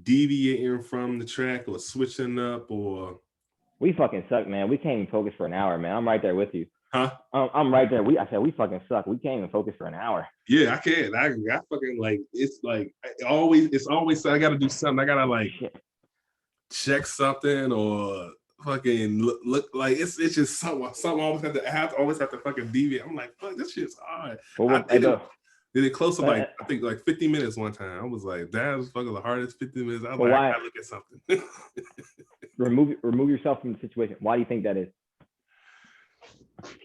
deviating from the track or switching up or. We fucking suck, man. We can't even focus for an hour, man. I'm right there with you. Huh? I'm right there. I said we fucking suck. We can't even focus for an hour. Yeah, I can't. I fucking it's always I gotta do something. I gotta check something or fucking look like it's just something always have to fucking deviate. I'm like, fuck, this shit's hard. Did it close to I think 50 minutes one time. I was like, that was fucking the hardest 50 minutes. I was I gotta look at something. remove yourself from the situation. Why do you think that is?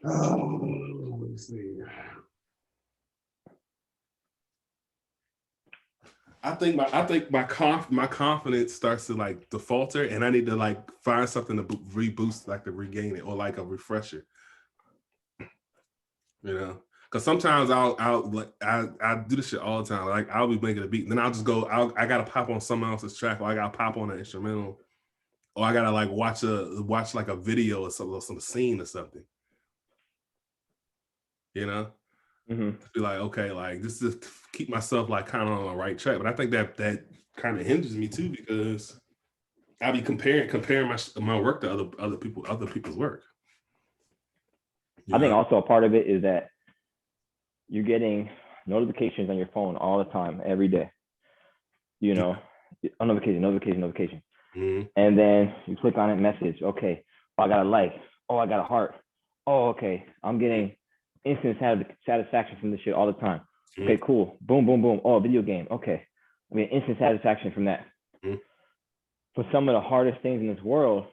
Let me see. I think my confidence starts to falter, and I need to find something to reboost, to regain it, or a refresher. Because sometimes I do this shit all the time. I'll be making a beat, and then I'll just go. I gotta pop on someone else's track, or I gotta pop on an instrumental, or I gotta watch a video or some scene or something. Mm-hmm. To be okay, just to keep myself kind of on the right track. But I think that kind of hinders me too, because I'll be comparing my work to other people's work. I think also a part of it is that you're getting notifications on your phone all the time, every day. Notification. Mm-hmm. And then you click on it, message. Okay, I got a like. Oh, I got a heart. Oh, okay, I'm getting instant satisfaction from this shit all the time. Okay, cool. Boom, boom, boom. Oh, video game. Okay, I mean, instant satisfaction from that. but some of the hardest things in this world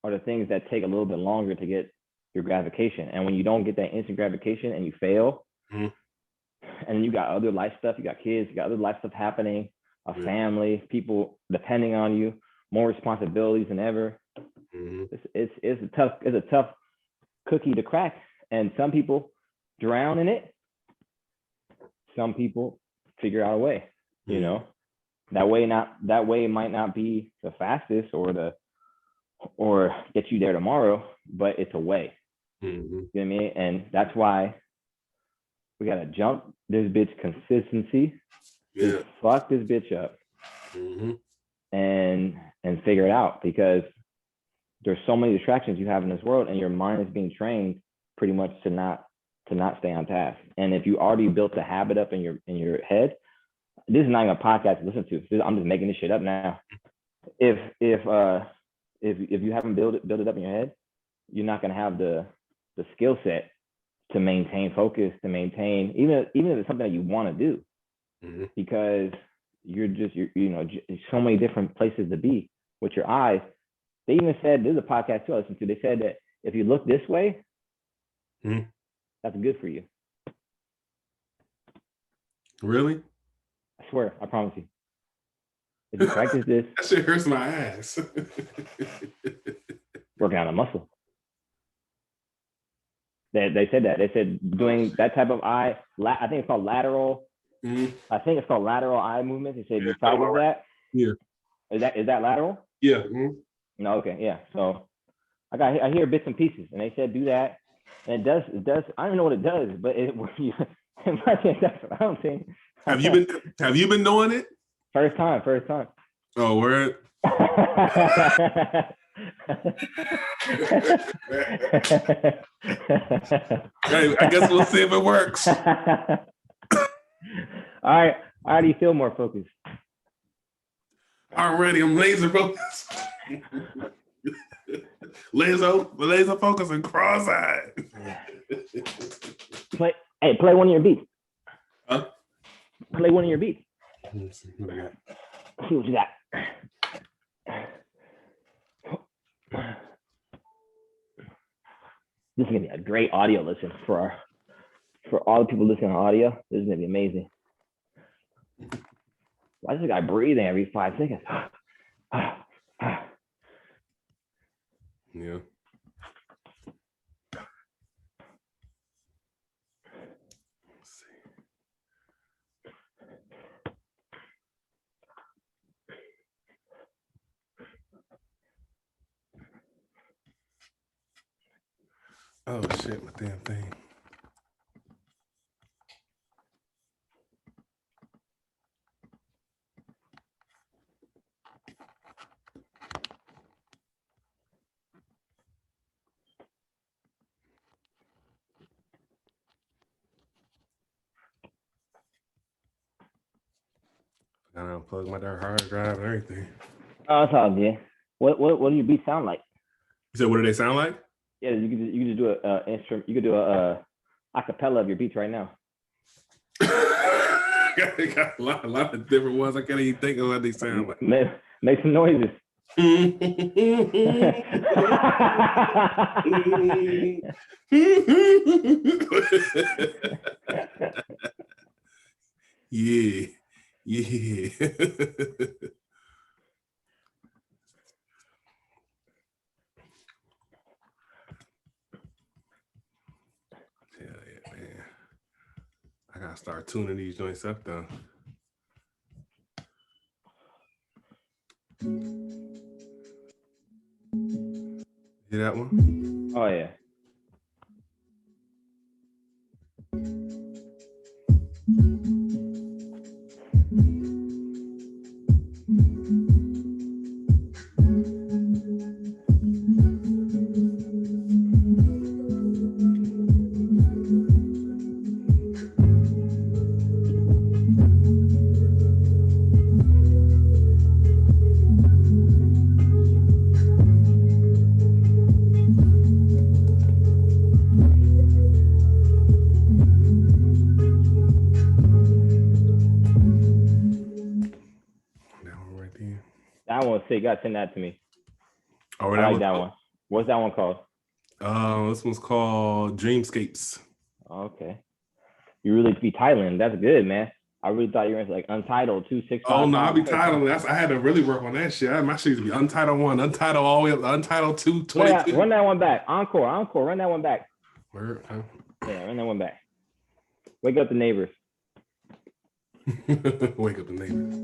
are the things that take a little bit longer to get your gratification. And when you don't get that instant gratification and you fail, and you got other life stuff, you got kids, you got other life stuff happening, a family, people depending on you, more responsibilities than ever. It's a tough cookie to crack. And some people drown in it. Some people figure out a way, you know. That way might not be the fastest or get you there tomorrow, but it's a way. You know what I mean? And that's why we gotta jump this bitch consistency. Just fuck this bitch up and figure it out, because there's so many distractions you have in this world, and your mind is being trained pretty much to not stay on task. And if you already built the habit up in your head, this is not even a podcast to listen to. I'm just making this shit up now. If you haven't built it up in your head, you're not gonna have the skill set to maintain focus, to maintain even if it's something that you want to do, because you're so many different places to be with your eyes. They even said, there's a podcast too I listened to, they said that if you look this way, that's good for you. Really? I swear, I promise you. If you practice this, that shit hurts my ass. Working on a muscle. They said that. They said doing that type of eye, I think it's called lateral. I think it's called lateral eye movement. They said you practice that. Yeah. Is that lateral? Yeah. No, okay, yeah. So I hear bits and pieces, and they said do that, and it does. I don't know what it does, but that's what I'm saying. Have you been doing it? First time. Oh, word. Hey, I guess we'll see if it works. All right, I already feel more focused. Already, I'm laser focused. laser focused and cross-eyed. Play one of your beats. Huh? Play one of your beats. Let's see what I got. See what you got. This is gonna be a great audio listen for all the people listening to audio. This is gonna be amazing. Why is this guy breathing every 5 seconds? Yeah. Let's see. Oh shit, my damn thing. I gotta unplug my dark hard drive and everything. Oh, it's all good. What do your beats sound like? You said, what do they sound like? Yeah, you can just do a instrument. You could do a acapella of your beats right now. got a lot of different ones. I can't even think of what they sound like. Make some noises. Yeah. Hell yeah, man. I gotta start tuning these joints up though. Hear that one? Oh yeah. sick. You gotta send that to me. Oh, I like that one. What's that one called? This one's called Dreamscapes. Okay. You really be Thailand. That's good, man. I really thought you were into like Untitled 265. Oh no, I'll be titled. I had to really work on that shit. My shit used to be Untitled 1, Untitled all the way up to Untitled 2, 22. Run that one back. Encore. Run that one back. Word, huh? Yeah, run that one back. Wake up the neighbors. Wake up the neighbors.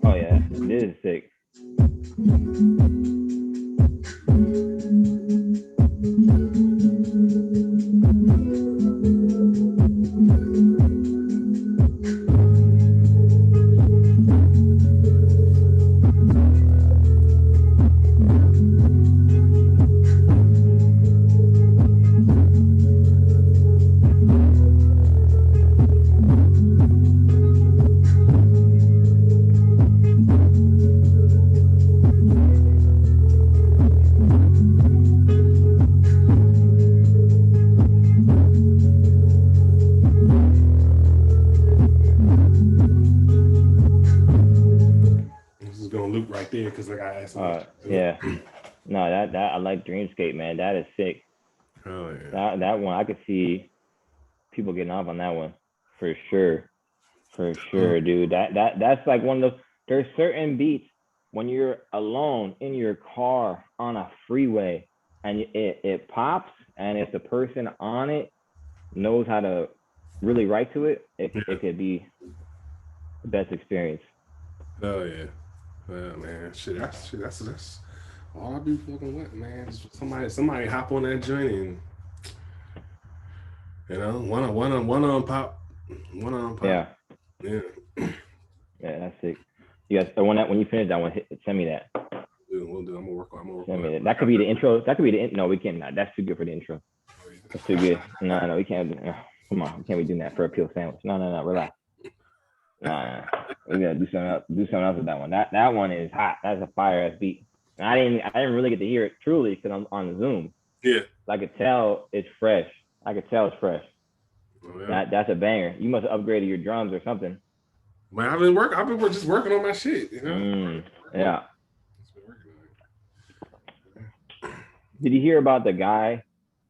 Oh yeah, this is sick. Right there because I got asked. Yeah, no, that I like Dreamscape, man. That is sick. Oh yeah. That one I could see people getting off on that one for sure, dude. That's like one of those. There's certain beats when you're alone in your car on a freeway and it pops, and if the person on it knows how to really write to it, it could be the best experience. Oh yeah. Well, man, that's all I be fucking with, man. Somebody hop on that joint and one on pop. Yeah. Yeah. Yeah, that's sick. You guys, when you finish that one, send me that. We'll do. I'm gonna work on that. That could be the intro. That could be the no. We can't. That's too good for the intro. That's too good. No, we can't. Come on, can't we do that for a peel sandwich? No, relax. Nah, we gotta do something else. Do something else with that one. That one is hot. That's a fire ass beat. And I didn't really get to hear it truly because I'm on Zoom. Yeah. So I could tell it's fresh. Oh, yeah. That's a banger. You must have upgraded your drums or something. Man, I've been just working on my shit. Yeah. Did you hear about the guy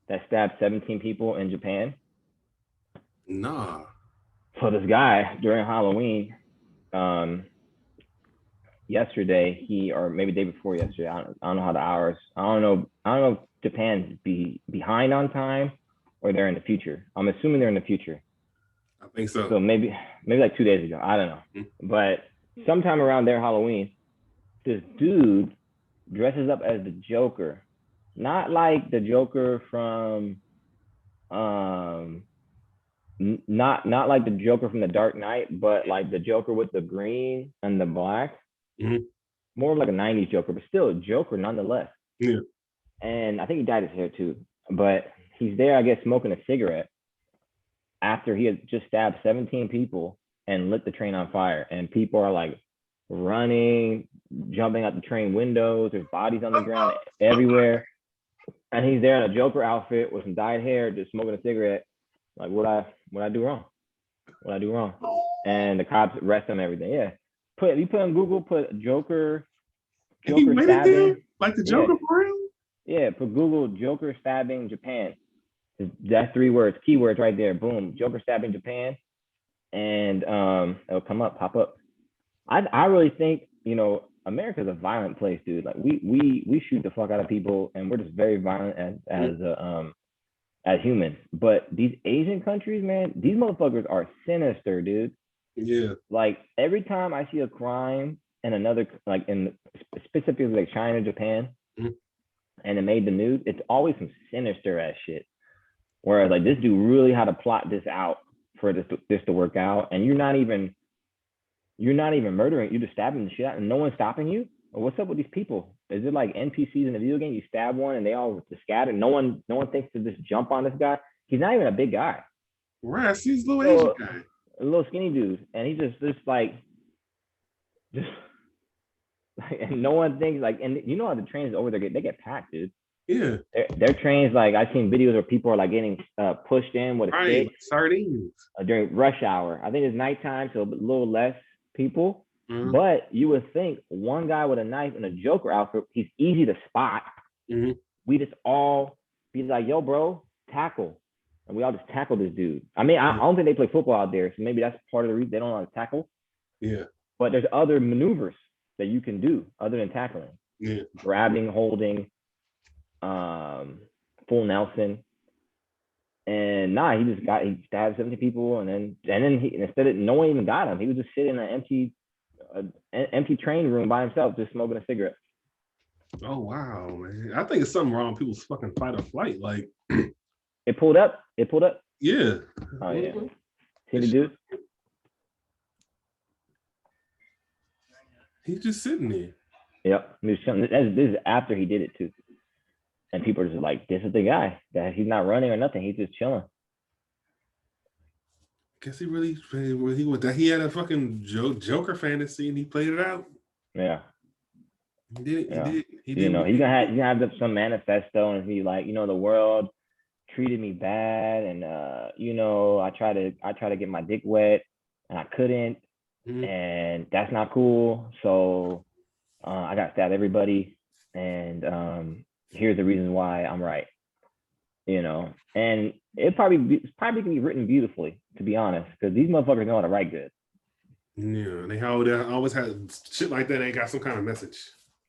that stabbed 17 people in Japan? Nah. So this guy during Halloween, yesterday, or maybe the day before yesterday, I don't know how the hours. I don't know if Japan's behind on time or they're in the future. I'm assuming they're in the future. I think so. So maybe like 2 days ago. I don't know. Mm-hmm. But sometime around their Halloween, this dude dresses up as the Joker. Not like the Joker from not like the Joker from the Dark Knight, but like the Joker with the green and the black. Mm-hmm. More like a 90s Joker, but still a Joker nonetheless. Yeah. And I think he dyed his hair too. But he's there, I guess, smoking a cigarette after he had just stabbed 17 people and lit the train on fire. And people are like running, jumping out the train windows. There's bodies on the ground everywhere. And he's there in a Joker outfit with some dyed hair, just smoking a cigarette. Like, what I do wrong? What I do wrong? And the cops arrest him and everything. Yeah. You put on Google, put Joker stabbing. Like the Joker for real? Yeah, put Google Joker stabbing Japan. That's 3 words, keywords right there. Boom, Joker stabbing Japan. And it'll pop up. I really think, America's a violent place, dude. Like we shoot the fuck out of people and we're just very violent as humans. But these Asian countries, man, these motherfuckers are sinister, dude. Yeah. Like every time I see a crime in another, like in specifically like China, Japan, and it made the news, it's always some sinister ass shit. Whereas like this dude really had to plot this out for this to work out, and you're not even murdering, you're just stabbing the shit out, and no one's stopping you. What's up with these people? Is it like NPCs in a video game? You stab one and they all just scatter. No one thinks to just jump on this guy. He's not even a big guy. Right, he's a little Asian guy. A little skinny dude, and he's just like, and no one thinks like, and you know how the trains over there they get packed, dude. Yeah. Their trains, like I've seen videos where people are like getting pushed in with a stick Sardines. During rush hour. I think it's nighttime, so a little less people. Mm-hmm. But you would think one guy with a knife and a Joker outfit, he's easy to spot. Mm-hmm. We just all be like, yo, bro, tackle. And we all just tackle this dude. I mean, I don't think they play football out there, so maybe that's part of the reason they don't know how to tackle. Yeah. But there's other maneuvers that you can do other than tackling. Yeah. Grabbing, holding, full Nelson. And he stabbed 70 people, and then he, instead of no one even got him, he was just sitting in an empty train room by himself, just smoking a cigarette. Oh wow, man! I think it's something wrong with people's fucking fight or flight. Like it pulled up. Yeah. Oh yeah. See the dude? He's just sitting there. Yep. He was chilling. This is after he did it too. And people are just like, this is the guy that he's not running or nothing. He's just chilling. Guess he had a fucking Joker fantasy and he played it out. Yeah. He did. He did. You know, he's gonna have some manifesto and be like, you know, the world treated me bad, and you know, I try to get my dick wet and I couldn't, and that's not cool. So I got to stab everybody, and here's the reason why I'm right. You know, and it's probably can be written beautifully, to be honest, because these motherfuckers know how to write good. Yeah, they always had shit like that. They got some kind of message.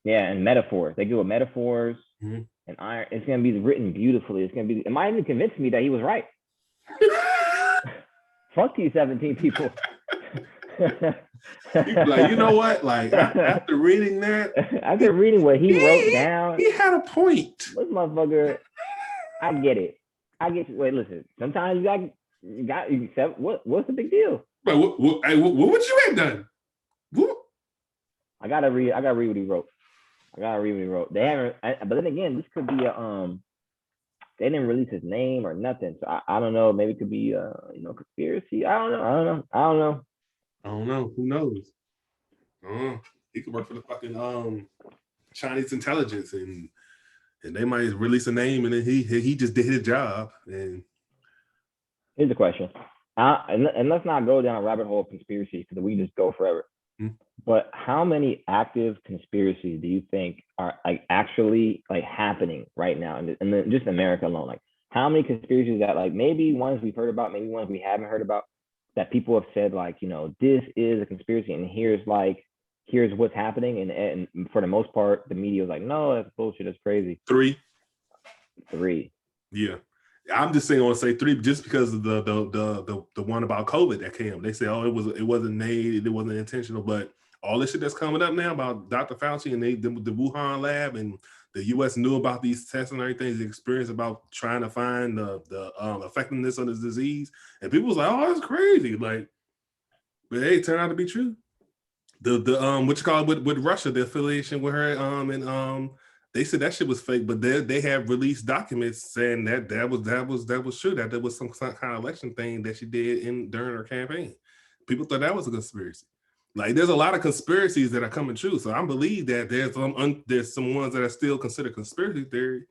Yeah, and metaphors. They go with metaphors and iron. It's gonna be written beautifully. It might even convince me that he was right. Fuck these 17 people. Like, you know what? Like after reading what he wrote down, he had a point. This motherfucker, I get it. Wait, listen. Sometimes you got what's the big deal? But what would you have done? What? I gotta read what he wrote. They haven't, but then again, this could be they didn't release his name or nothing. So I don't know. Maybe it could be conspiracy. I don't know. Who knows? He could work for the fucking Chinese intelligence, and they might release a name, and then he just did his job. And here's the question, and let's not go down a rabbit hole of conspiracies because we just go forever. But how many active conspiracies do you think are like actually like happening right now, and just America alone? Like, how many conspiracies that like maybe ones we've heard about, maybe ones we haven't heard about, that people have said like, you know, this is a conspiracy, and here's what's happening, and for the most part, the media was like, no, that's bullshit, that's crazy. Three. Yeah. I'm just saying, I want to say 3 just because of the one about COVID that came. They say, oh, it wasn't made, it wasn't intentional, but all this shit that's coming up now about Dr. Fauci and the Wuhan lab, and the U.S. knew about these tests and everything, the experience about trying to find the effectiveness of this disease, and people was like, oh, that's crazy. Like, but hey, it turned out to be true. The what you call it with Russia, the affiliation with her, and they said that shit was fake, but they have released documents saying that was true, that there was some kind of election thing that she did during her campaign. People thought that was a conspiracy. Like, there's a lot of conspiracies that are coming true, so I believe that there's some ones that are still considered conspiracy theory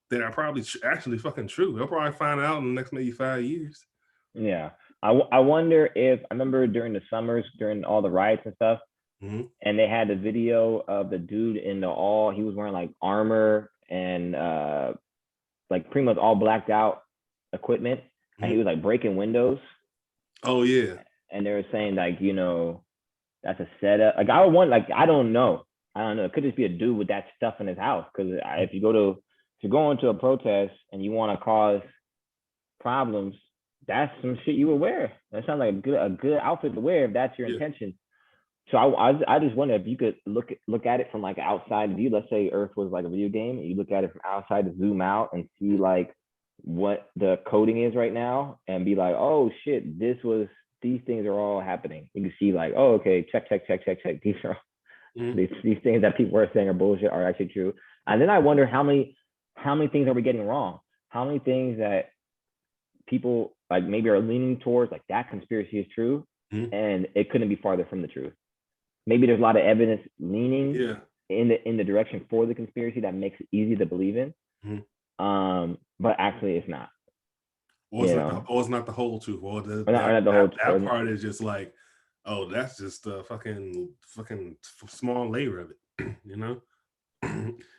that are probably actually fucking true. They'll probably find out in the next maybe 5 years. Yeah, I wonder if I remember during the summers, during all the riots and stuff. And they had the video of the dude he was wearing like armor and like pretty much all blacked out equipment, and he was like breaking windows. Oh yeah. And they were saying like, you know, that's a setup. Like, I don't know. It could just be a dude with that stuff in his house. Because if you go into a protest and you want to cause problems, that's some shit you would wear. That sounds like a good outfit to wear if that's your intention. So I just wonder if you could look at it from like an outside view. Let's say Earth was like a video game, and you look at it from outside to zoom out and see like what the coding is right now, and be like, oh shit, these things are all happening. You can see like, oh okay, check. These are these things that people are saying are bullshit are actually true. And then I wonder how many things are we getting wrong? How many things that people like maybe are leaning towards like that conspiracy is true, and it couldn't be farther from the truth. Maybe there's a lot of evidence leaning in the direction for the conspiracy that makes it easy to believe in. But actually it's not. Or it's not the whole truth. Or that part is just like, oh, that's just a fucking small layer of it, you know?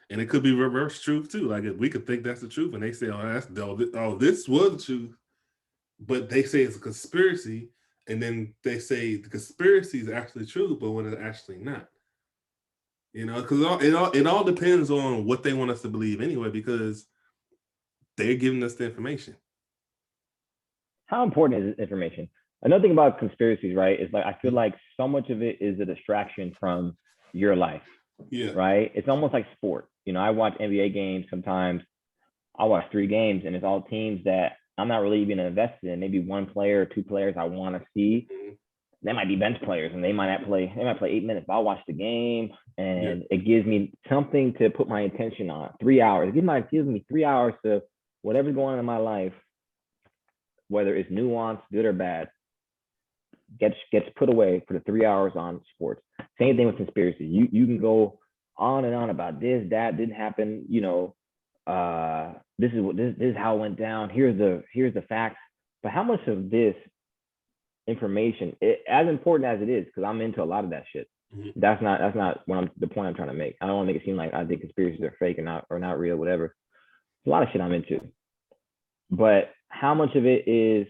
And it could be reverse truth too. Like we could think that's the truth, and they say, this was the truth, but they say it's a conspiracy, and then they say the conspiracy is actually true, but when it's actually not. You know, because it all depends on what they want us to believe anyway, because they're giving us the information. How important is this information? Another thing about conspiracies, right, is like I feel like so much of it is a distraction from your life. Yeah. Right. It's almost like sport. You know, I watch NBA games sometimes. I watch 3 games, and it's all teams that I'm not really even invested in. Maybe 1 player or 2 players I want to see. They might be bench players, and they might not play. They might play 8 minutes. But I'll watch the game, and it gives me something to put my attention on. 3 hours. It gives me 3 hours to whatever's going on in my life, whether it's nuanced, good or bad, gets put away for the 3 hours on sports. Same thing with conspiracy. You can go on and on about this, that didn't happen. You know, this is how it went down. Here's the facts. But how much of this information, as important as it is, because I'm into a lot of that shit. That's not the point I'm trying to make. I don't want to make it seem like I think conspiracies are fake or not real, whatever. There's a lot of shit I'm into. But how much of it is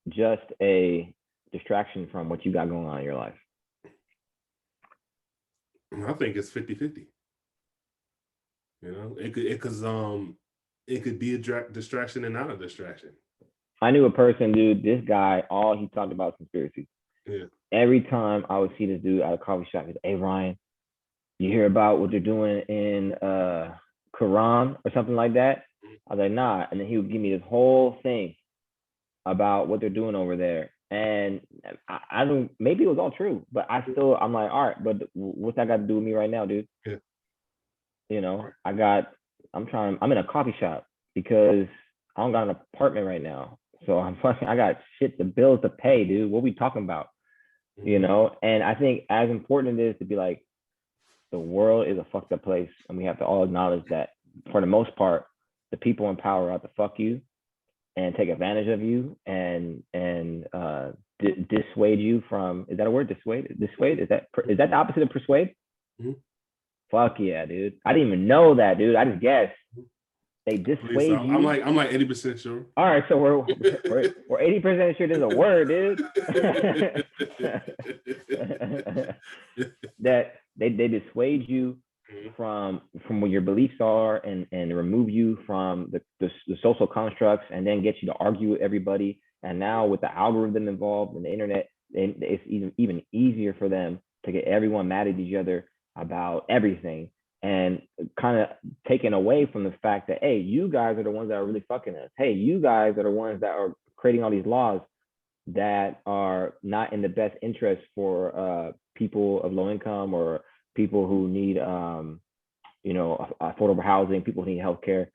just a distraction from what you got going on in your life? I think it's 50-50. You know, it could be a distraction and not a distraction. I knew a person, dude, this guy, all he talked about conspiracies. Yeah. Every time I would see this dude at a coffee shop, he's like, hey, Ryan, you hear about what they're doing in Quran or something like that? I was like, nah. And then he would give me this whole thing about what they're doing over there. And I don't, maybe it was all true, but I'm like, all right, but what's that got to do with me right now, dude? Yeah. You know, I'm in a coffee shop because I don't got an apartment right now. So I got shit, the bills to pay, dude. What we talking about? You know? And I think as important it is to be like, the world is a fucked up place. And we have to all acknowledge that for the most part, the people in power are out to fuck you and take advantage of you and dissuade you from, is that a word? Dissuade? Is that the opposite of persuade? Fuck yeah, dude. I didn't even know that, dude. I just guessed. They dissuade you. I'm like 80% sure. All right, so we're 80% sure there's a word, dude. That they dissuade you from what your beliefs are and remove you from the social constructs and then get you to argue with everybody. And now with the algorithm involved in the internet, it's even easier for them to get everyone mad at each other about everything, and kind of taken away from the fact that, hey, you guys are the ones that are really fucking us. Hey, you guys are the ones that are creating all these laws that are not in the best interest for people of low income or people who need, affordable housing, people who need healthcare.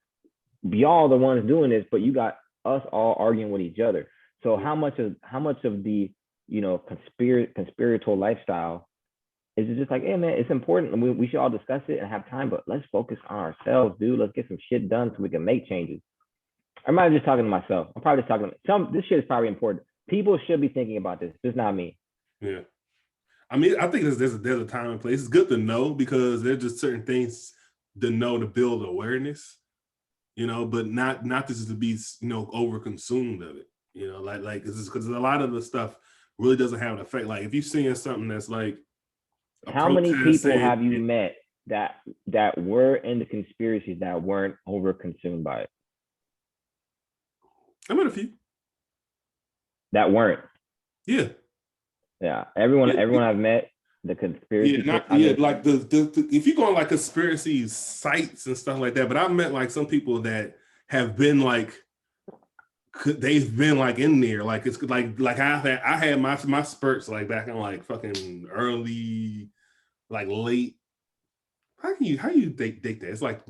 Y'all the ones doing this, but you got us all arguing with each other. So how much of the, conspiratorial lifestyle is it just like, hey man, it's important. We should all discuss it and have time, but let's focus on ourselves, dude. Let's get some shit done so we can make changes. I'm not just talking to myself. I'm probably just talking to this shit is probably important. People should be thinking about this. Just not me. Yeah. I mean, I think there's a time and place. It's good to know because there's just certain things to know to build awareness, but not just to be, over consumed of it, like it's because a lot of the stuff really doesn't have an effect. Like if you're seeing something that's like, how many people have you met that were in the conspiracies that weren't over consumed by it? I met a few. That weren't. Yeah. Yeah. Everyone I've met, the conspiracy. Like the if you go on like conspiracy sites and stuff like that, but I've met like some people that have been like, they've been like in there, like it's like I had my spurts like back in like fucking early, like late. How you date that? It's like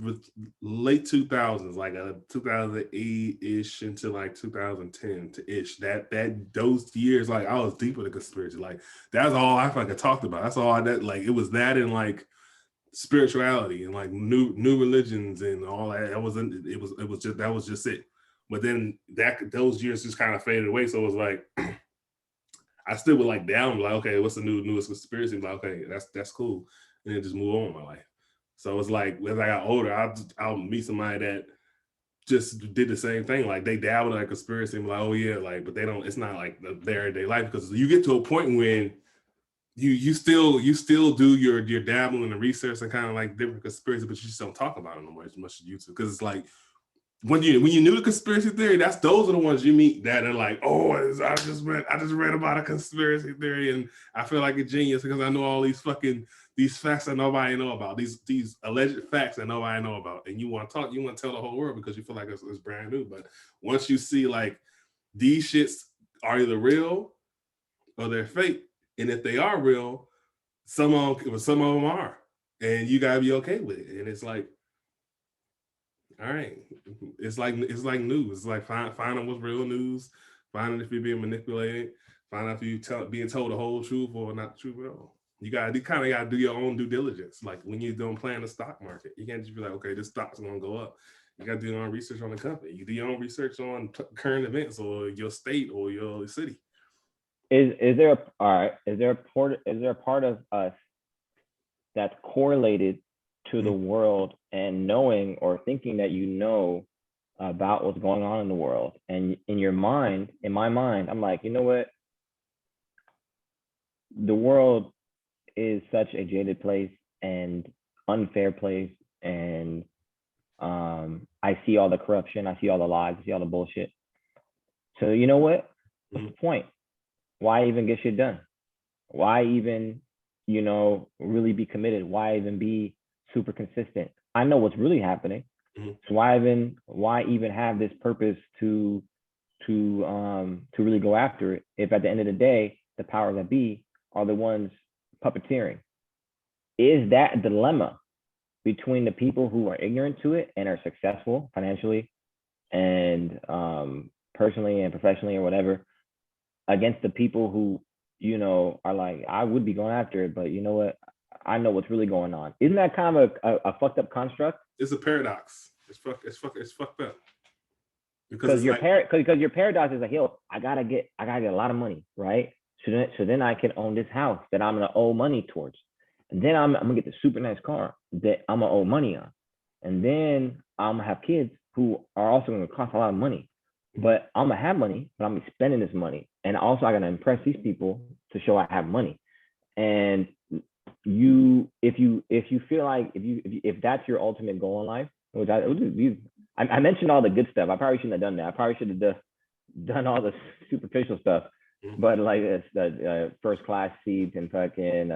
late 2000s, like a 2008-ish into like 2010-ish. That those years, like I was deep in the conspiracy. Like that's all I fucking talked about. That's all that like it was that and like spirituality and like new religions and all that. That was just it. But then those years just kind of faded away. So it was like I still would like down, like, okay, what's the newest conspiracy? Like, okay, that's cool. And then just move on with my life. So it's like as I got older, I'll meet somebody that just did the same thing. Like they dabbled in like conspiracy and like, oh yeah, like, but they don't, it's not like their everyday life, because you get to a point when you still do your dabbling and research and kind of like different conspiracy, but you just don't talk about it no more as much as you do. Because it's like when you knew the conspiracy theory, those are the ones you meet that are like, oh, I just read about a conspiracy theory and I feel like a genius because I know all these facts that nobody know about, these alleged facts that nobody know about, and you want to tell the whole world because you feel like it's brand new. But once you see like these shits are either real or they're fake, and if they are real, some of them are, and you gotta be okay with it. And it's like, all right, it's like news. It's like find out what's real news, find out if you're being manipulated, find out if you being told the whole truth or not the truth at all. You kind of gotta do your own due diligence. Like when you're doing playing the stock market, you can't just be like, okay, this stock's gonna go up. You gotta do your own research on the company. You do your own research on current events or your state or your city. Is there a part of us that's correlated to the world and knowing or thinking that you know about what's going on in the world? And in my mind, I'm like, you know what? The world is such a jaded place and unfair place, and I see all the corruption, I see all the lies, I see all the bullshit. So you know what? What's the point? Why even get shit done? Why even, really be committed? Why even be super consistent? I know what's really happening. So why even have this purpose to really go after it if at the end of the day the powers that be are the ones puppeteering? Is that dilemma between the people who are ignorant to it and are successful financially and personally and professionally or whatever, against the people who, are like, I would be going after it, but you know what? I know what's really going on. Isn't that kind of a fucked up construct? It's a paradox. It's fucked up. Because your paradox is like, yo, I gotta get a lot of money, right? So then I can own this house that I'm gonna owe money towards, and then I'm gonna get the super nice car that I'm gonna owe money on, and then I'm gonna have kids who are also gonna cost a lot of money. But I'm gonna have money, but I'm gonna be spending this money, and also I gotta impress these people to show I have money. And if you feel like if that's your ultimate goal in life, which I mentioned all the good stuff. I probably shouldn't have done that. I probably should have done all the superficial stuff. But like the first class seats and fucking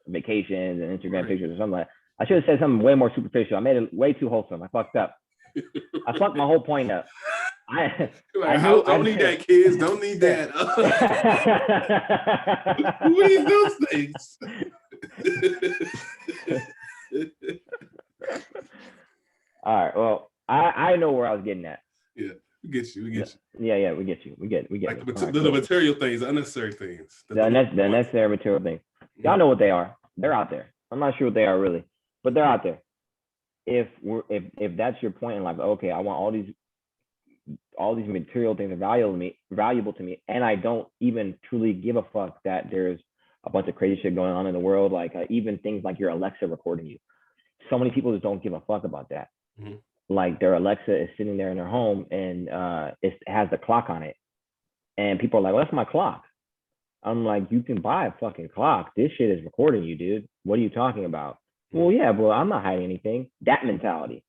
vacations and Instagram pictures or something like that. I should have said something way more superficial. I made it way too wholesome. I fucked up. I fucked my whole point up. Don't need that, kids. Don't need that. Who needs those things? All right. Well, I know where I was getting at. Yeah, we get you. Yeah, we get you. We get. Like the material things, the unnecessary things. The unnecessary material things. Y'all know what they are. They're out there. I'm not sure what they are really, but they're out there. If that's your point in life, okay, I want all these material things are valuable to me, and I don't even truly give a fuck that there's a bunch of crazy shit going on in the world, like even things like your Alexa recording you. So many people just don't give a fuck about that. Like their Alexa is sitting there in their home and it has the clock on it, and people are like, well, that's my clock. I'm like, you can buy a fucking clock. This shit is recording you, dude. What are you talking about? Well, yeah, but I'm not hiding anything. That mentality.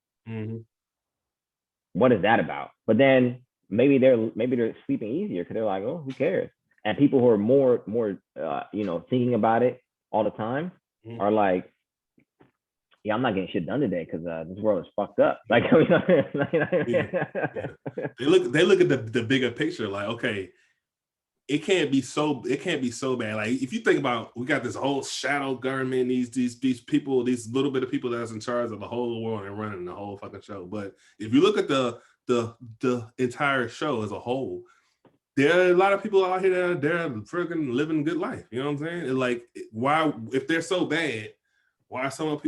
What is that about? But then maybe they're sleeping easier because they're like, oh, who cares? And people who are more thinking about it all the time are like, yeah, I'm not getting shit done today because this world is fucked up. Like, They look at the bigger picture. Like, okay, it can't be so bad. Like, if you think about, we got this whole shadow government, these people, these little bit of people that's in charge of the whole world and running the whole fucking show. But if you look at the entire show as a whole, there are a lot of people out here that they're freaking living a good life. You know what I'm saying? And like, why, if they're so bad, why are some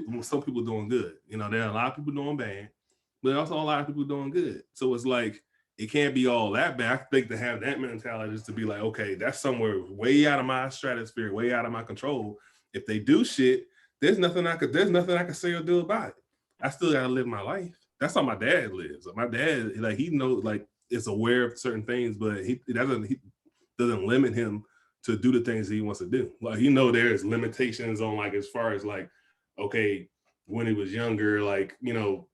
people doing good? You know, there are a lot of people doing bad, but also a lot of people doing good. So it's like it can't be all that bad. I think to have that mentality is to be like, okay, that's somewhere way out of my stratosphere, way out of my control. If they do shit, there's nothing I could say or do about it. I still gotta live my life. That's how my dad lives. My dad, like, he knows, like, is aware of certain things, but he doesn't limit him to do the things he wants to do. Like, he know there's limitations on, like, as far as like, okay, when he was younger, like, you know,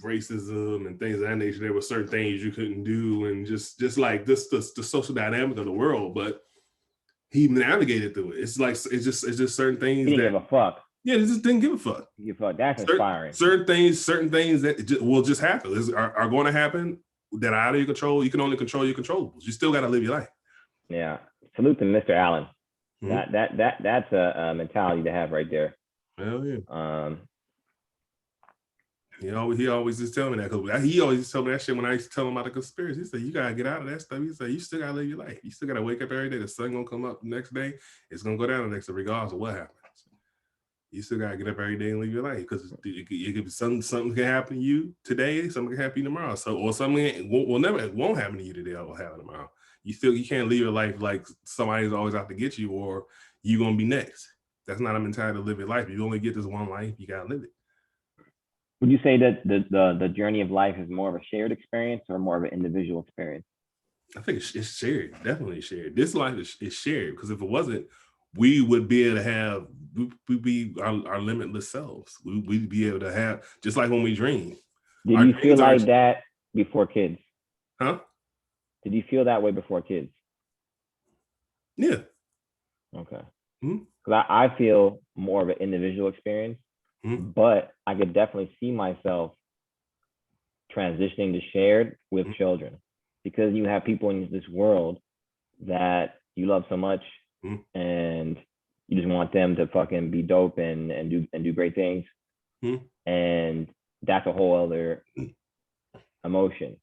racism and things of that nature, there were certain things you couldn't do, and just like this the social dynamic of the world, but he navigated through it. It's like it's just certain things He didn't give a fuck. Yeah, he just didn't give a fuck. Give a fuck. That's inspiring. Certain things that will just happen are going to happen that are out of your control. You can only control your controllables. You still got to live your life. Yeah. Salute to Mr. Allen. Mm-hmm. That's a mentality to have right there. Hell yeah. He always just tell me that, because he always tell me that shit when I used to tell him about the conspiracy. He said, you gotta get out of that stuff. He said, you still gotta live your life. You still gotta wake up every day. The sun gonna come up the next day. It's gonna go down the next day, regardless of what happens. You still gotta get up every day and live your life, because it could be something can happen to you today, something can happen to you tomorrow. So, or something won't happen to you today or will happen tomorrow. You can't live your life like somebody's always out to get you, or you gonna be next. That's not a mentality to live your life. You only get this one life. You gotta live it. Would you say that the journey of life is more of a shared experience or more of an individual experience? I think it's shared, definitely shared. This life is shared, because if it wasn't, we would be able to have, we'd be our limitless selves. We'd be able to have, just like when we dream. Did you feel like that before kids? Huh? Did you feel that way before kids? Yeah. Okay. Because I feel more of an individual experience. But I could definitely see myself transitioning to shared with children, because you have people in this world that you love so much, and you just want them to fucking be dope and do great things, and that's a whole other emotion.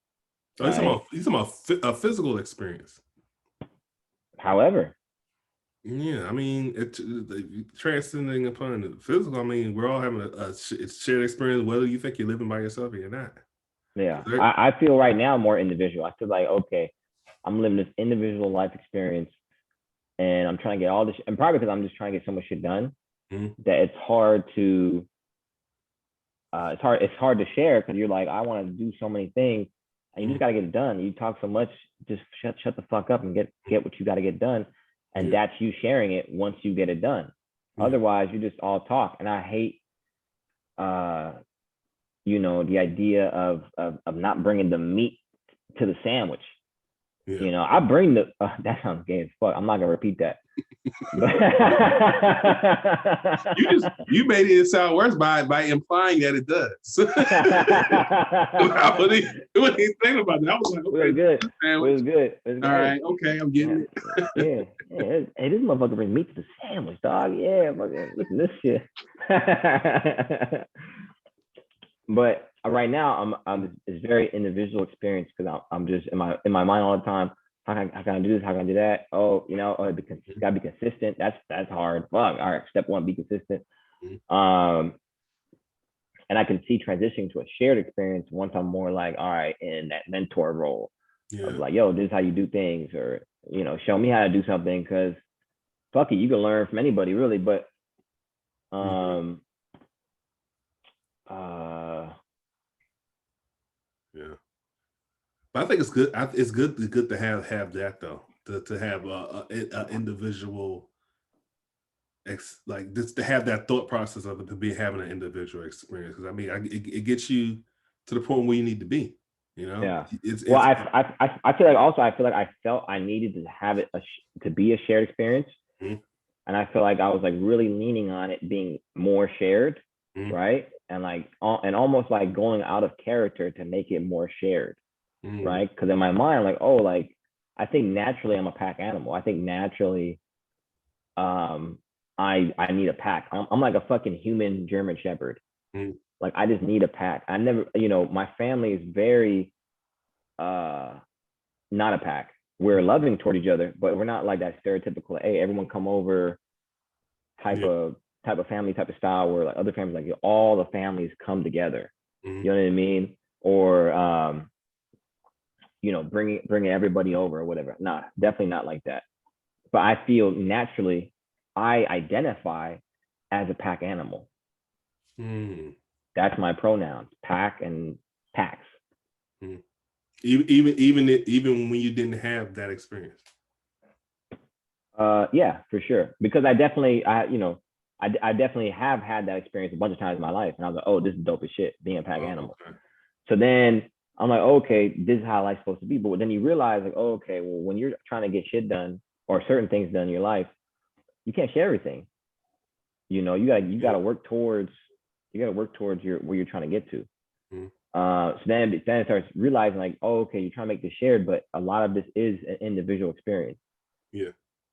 Oh, right? He's talking about a physical experience. However. Yeah, I mean, transcending upon the physical. I mean, we're all having a shared experience, whether you think you're living by yourself or you're not. Yeah, I feel right now more individual. I feel like, okay, I'm living this individual life experience, and I'm trying to get all this, and probably because I'm just trying to get so much shit done, that it's hard to, it's hard to share, because you're like, I want to do so many things, and you just got to get it done. You talk so much, just shut the fuck up and get what you got to get done. And that's you sharing it once you get it done. Otherwise, you just all talk. And I hate, the idea of not bringing the meat to the sandwich. Yeah. You know, I bring the, that sounds gay as fuck. I'm not gonna repeat that. you made it sound worse by implying that it does. What do you think about that? I was like, okay, it was good. All right, okay, I'm getting it. Hey, this motherfucker bring meat to the sandwich, dog. Yeah, fucking listen to this shit. But right now, it's very individual experience, because I'm just in my mind all the time. How can I do this? How can I do that? Oh, gotta be consistent. That's hard. Fuck. All right. Step one, be consistent. And I can see transitioning to a shared experience once I'm more like, all right, in that mentor role of like, yo, this is how you do things, or show me how to do something, because fuck it, you can learn from anybody really. But yeah. But I think it's good. It's good to have that though. To have an individual, like just to have that thought process of it, to be having an individual experience. Because I mean, it gets you to the point where you need to be. Yeah. I feel like I felt I needed to have it to be a shared experience, and I feel like I was like really leaning on it being more shared, right? And like and almost like going out of character to make it more shared. Right? Because in my mind, like, oh, like I think naturally I'm a pack animal. I think naturally, I need a pack. I'm like a fucking human German Shepherd. Like I just need a pack. I never, my family is very, not a pack. We're loving toward each other, but we're not like that stereotypical, hey, everyone come over type of type of family type of style where like other families, like all the families come together. Mhm. You know what I mean? Or you know, bringing everybody over or whatever. Nah, definitely not like that. But I feel naturally, I identify as a pack animal. Mm. That's my pronouns: pack and packs. Mm. Even when you didn't have that experience. Yeah, for sure. Because I definitely definitely have had that experience a bunch of times in my life, and I was like, oh, this is dope as shit, being a pack animal. Okay. So then I'm like, okay, this is how life's supposed to be. But then you realize, like, oh, okay, well, when you're trying to get shit done or certain things done in your life, you can't share everything. You know, you gotta work towards your where you're trying to get to. Mm. So then it starts realizing like, oh, okay, you're trying to make this shared, but a lot of this is an individual experience. Yeah.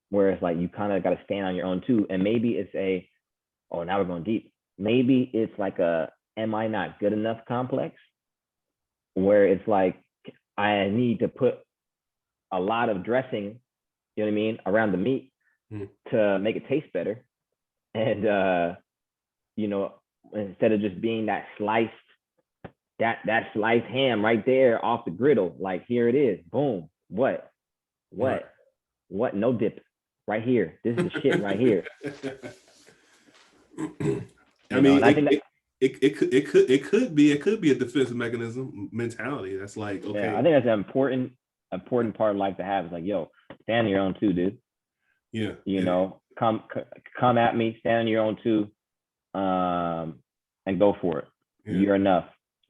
Where it's like you kind of got to stand on your own too, and maybe it's now we're going deep. Maybe it's like am I not good enough complex, where it's like I need to put a lot of dressing, you know what I mean, around the meat to make it taste better, and you know, instead of just being that sliced ham right there off the griddle, like here it is, boom, what, no dip, right here, this is the shit right here. I mean, it could be a defense mechanism mentality. That's like, okay. Yeah, I think that's an important part of life to have. It's like, yo, stand on your own too, dude. Yeah. You know, come at me, stand on your own too, and go for it. Yeah. You're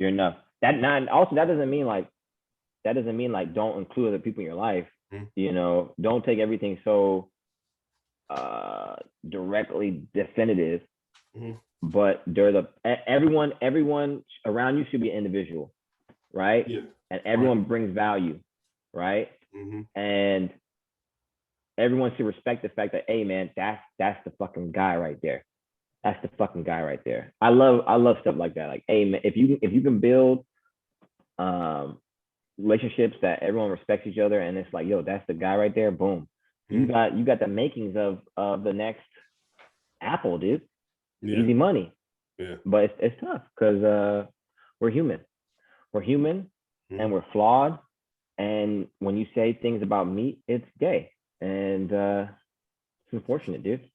enough. That doesn't mean like don't include other people in your life. Mm-hmm. You know, don't take everything so directly definitive. Mm-hmm. But everyone around you should be an individual, right? Yeah. And everyone brings value, right? Mm-hmm. And everyone should respect the fact that, hey man, that's the fucking guy right there. That's the fucking guy right there. I love stuff like that. Like, hey man, if you can build relationships that everyone respects each other, and it's like, yo, that's the guy right there. Boom, mm-hmm. you got the makings of the next Apple, dude. Yeah. Easy money. Yeah. But it's tough because we're human. Mm-hmm. And we're flawed. And when you say things about meat, it's gay. And it's unfortunate, dude.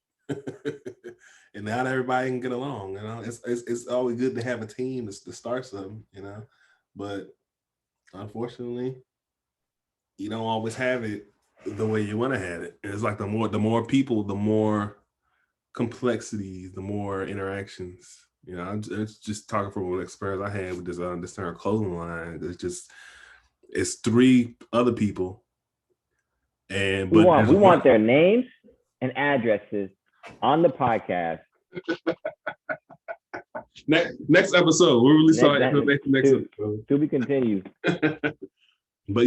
And not everybody can get along, you know. It's always good to have a team to start something, you know. But unfortunately, you don't always have it the way you want to have it. And it's like the more people, the more complexities, the more interactions. You know, I'm just talking from an experience I had with this term clothing line. It's three other people, and we want their names and addresses on the podcast. Next episode, we'll release next episode. To be continued. But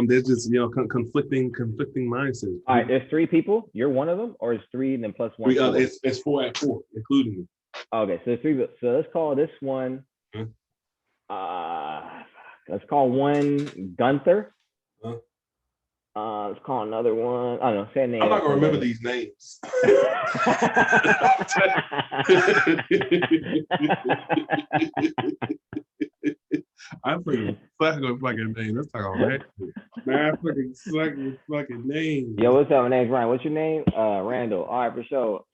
there's just, you know, conflicting mindsets. All right, there's three people. You're one of them, or is three and then plus one? It's 4 at 4, including me. Okay, so three. So let's call this one. Let's call one Gunther. Let's call another one. I don't know. Say a name. I'm not gonna remember these names. I'm fucking sucking with fucking name. Let's talk about that. Man, I fucking suck with fucking names. Yo, what's up? My name's Ryan. What's your name? Randall. All right, for sure.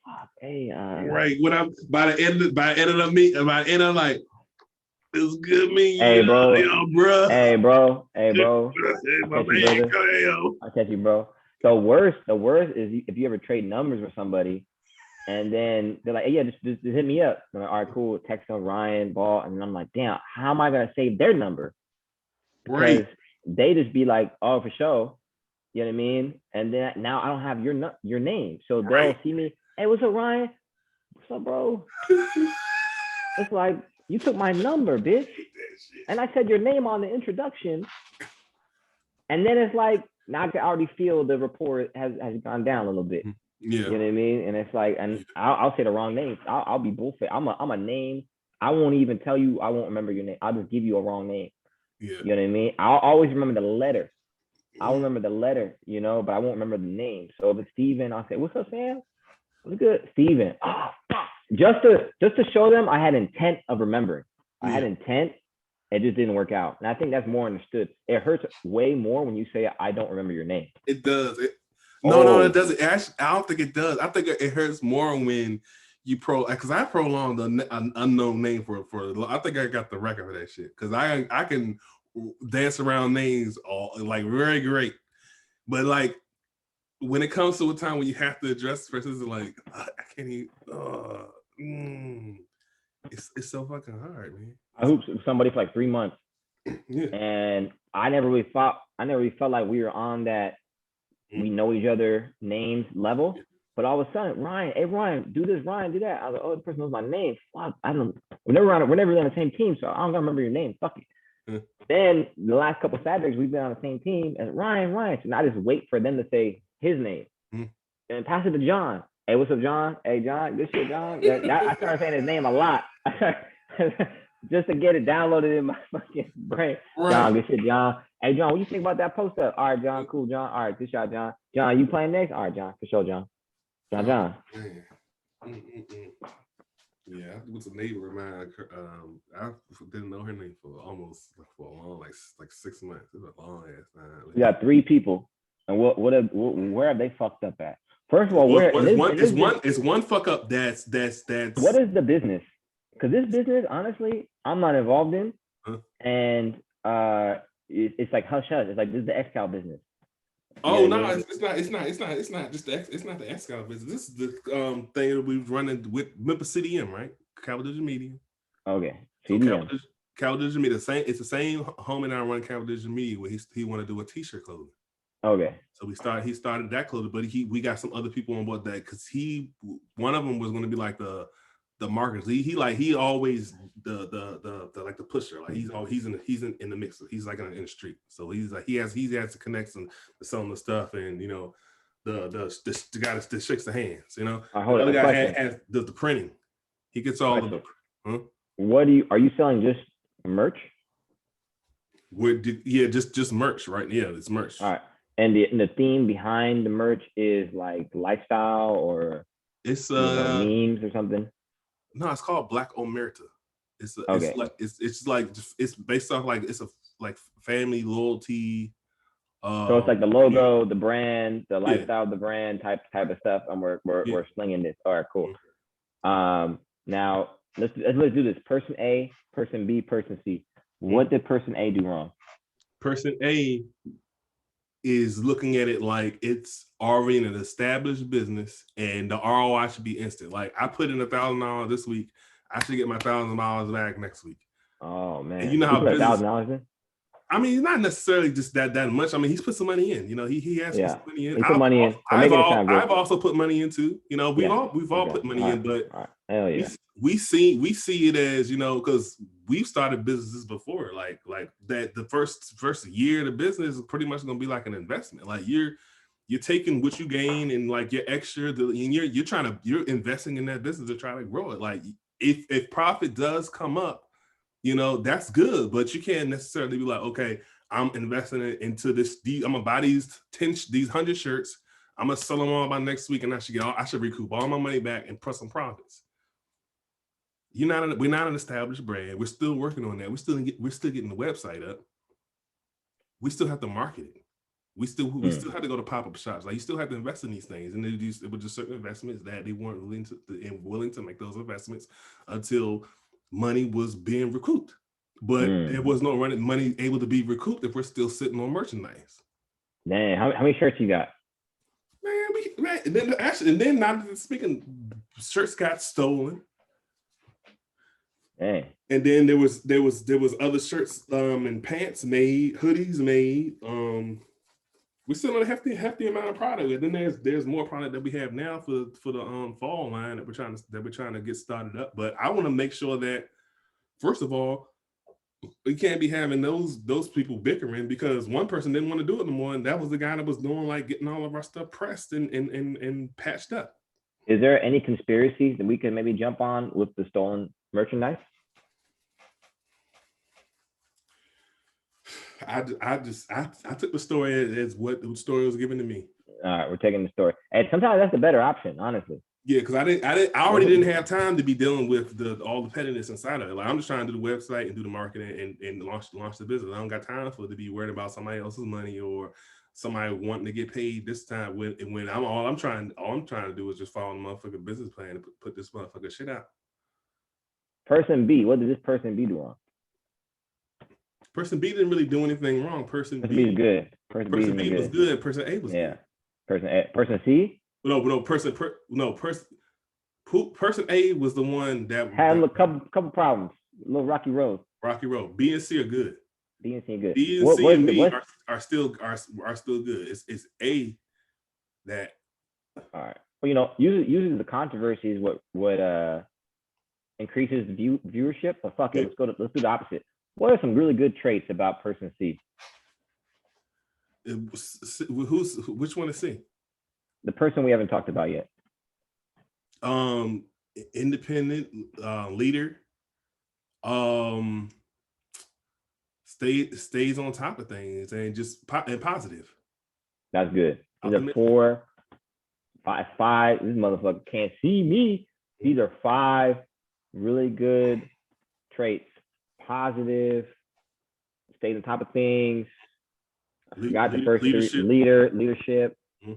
Hey. Right. When I'm by the end of like, it's good me. Hey, bro. Yo, bro. Hey, bro. Hey, my man. I'll catch you, bro. The worst is if you ever trade numbers with somebody, and then they're like, hey, yeah, just hit me up. I'm like, all right, cool. Text on Ryan Ball, and I'm like, damn, how am I gonna save their number? Because they just be like, oh, for sure. You know what I mean? And then now I don't have your name, so they'll see me. Hey, what's up, Ryan? What's up, bro? It's like, you took my number, bitch. And I said your name on the introduction. And then it's like, now I can already feel the rapport has gone down a little bit. Yeah. You know what I mean? And it's like, and I'll say the wrong name. I'll be bullshit. I'm a name. I won't even tell you. I won't remember your name. I'll just give you a wrong name. Yeah. You know what I mean? I'll always remember the letter. I'll remember the letter, you know, but I won't remember the name. So if it's Steven, I'll say, what's up, Sam? What's good? Steven. Oh, fuck. just to show them I had intent of remembering. I had Yeah. intent. It just didn't work out. And I think that's more understood. It hurts way more when you say I don't remember your name. It does. No, Oh. it doesn't. Actually, I don't think it does. I think it hurts more when you because I prolonged an unknown name for. I think I got the record for that shit because I can dance around names all like very great, but like when it comes to a time when you have to address the person, it's like I can't even. It's so fucking hard, man. I hooped with somebody for like 3 months, Yeah. and I never really felt like we were on that we know each other names level. But all of a sudden, Ryan, hey Ryan, do this, Ryan, do that. I was like, oh, the person knows my name. Fuck, we're never on the same team, so I don't gotta remember your name. Fuck it. Then the last couple of Saturdays we've been on the same team, and Ryan. So now I just wait for them to say his name, and pass it to John. Hey, what's up, John? Hey, John, good shit, John. I started saying his name a lot just to get it downloaded in my fucking brain. Right. John, good shit, John. Hey, John, what you think about that post up? All right, John, cool, John. All right, good shot, John. John, you playing next? All right, John, for sure, John. John. Yeah, it was a neighbor of mine. I didn't know her name for almost for a long, like 6 months. It was a long ass time. We got 3 people, and where have they fucked up at? First of all, it's one fuck up. That's. What is the business? Because this business, honestly, I'm not involved in, and it's like hush hush. It's like this is the X-Cal business. Oh no, it's not just it's not the X-Cal business. This is the thing that we've running with Memphis City M, right? Capital Media. Okay. So Capital Media, it's the same home and I run Capital Media where he want to do a t-shirt clothing. Okay. So he started that clothing, but we got some other people on board that because one of them was going to be like the marketers. He always the like the pusher. Like he's in the mix. He's like in the street. So he has the connection to some of the stuff, and you know the guy that shakes the hands. You know, the other guy has the printing. He gets all of the. What are you selling? Just merch? Just merch, right? Yeah, it's merch. All right. And the theme behind the merch is like lifestyle or it's memes or something. No, it's called Black Omerta. It's based off like it's a like family loyalty. So it's like the logo, the brand, the lifestyle, the brand type of stuff, and we're slinging this. All right, cool. Now let's do this. Person A, person B, person C. What did person A do wrong? Person A is looking at it like it's already an established business and the ROI should be instant. Like I put in $1,000 this week, I should get my $1,000 back next week. Oh man! And you know how $1,000 in? I mean, not necessarily just that much. I mean, he's put some money in. You know, he has put some money in. He put money in. I've also put money in too. You know, we've all put money in, but hell yeah. we see it as, you know, because we've started businesses before, like that. The first year of the business is pretty much going to be like an investment. Like you're taking what you gain and like your extra, and you're investing in that business to try to grow it. Like if profit does come up, you know, that's good, but you can't necessarily be like, okay, I'm investing into this. I'm gonna buy these 100 shirts. I'm gonna sell them all by next week, and I should recoup all my money back and press some profits. We're not an established brand. We're still working on that. We're still getting the website up. We still have to market it. We still have to go to pop-up shops. Like you still have to invest in these things, and it was just certain investments that they weren't willing to make those investments until money was being recouped. But there was no money able to be recouped if we're still sitting on merchandise. Man, how many shirts you got? Man, and then not speaking, shirts got stolen. Dang. And then there was other shirts and pants made, hoodies made. We still on a hefty amount of product. And then there's more product that we have now for the fall line that we're trying to get started up. But I want to make sure that first of all, we can't be having those people bickering because one person didn't want to do it anymore, and that was the guy that was doing like getting all of our stuff pressed and patched up. Is there any conspiracies that we can maybe jump on with the stolen merchandise? I took the story as what the story was given to me. All right, we're taking the story. And sometimes that's the better option, honestly. Yeah, because I already didn't have time to be dealing with all the pettiness inside of it. Like I'm just trying to do the website and do the marketing and launch the business. I don't got time for it to be worried about somebody else's money or somebody wanting to get paid this time when I'm trying to do is just follow the motherfucking business plan and put this motherfucking shit out. Person B, what did this person B do wrong? Person B didn't really do anything wrong. Person B is good. Person B was good. Person A was good. Person C? Person A was the one that had a couple problems. A little rocky road. B and C are good. B and C are good. B and C and B are still good. It's A that. All right. Well, usually the controversy is what increases the viewership. But fuck it, let's do the opposite. What are some really good traits about person C? Which one is C? The person we haven't talked about yet. Independent leader. Stays on top of things and just positive. That's good. These are 4, 5. This motherfucker can't see me. These are 5 really good traits. Positive, stays on top of things. I forgot the first leadership. Mm-hmm.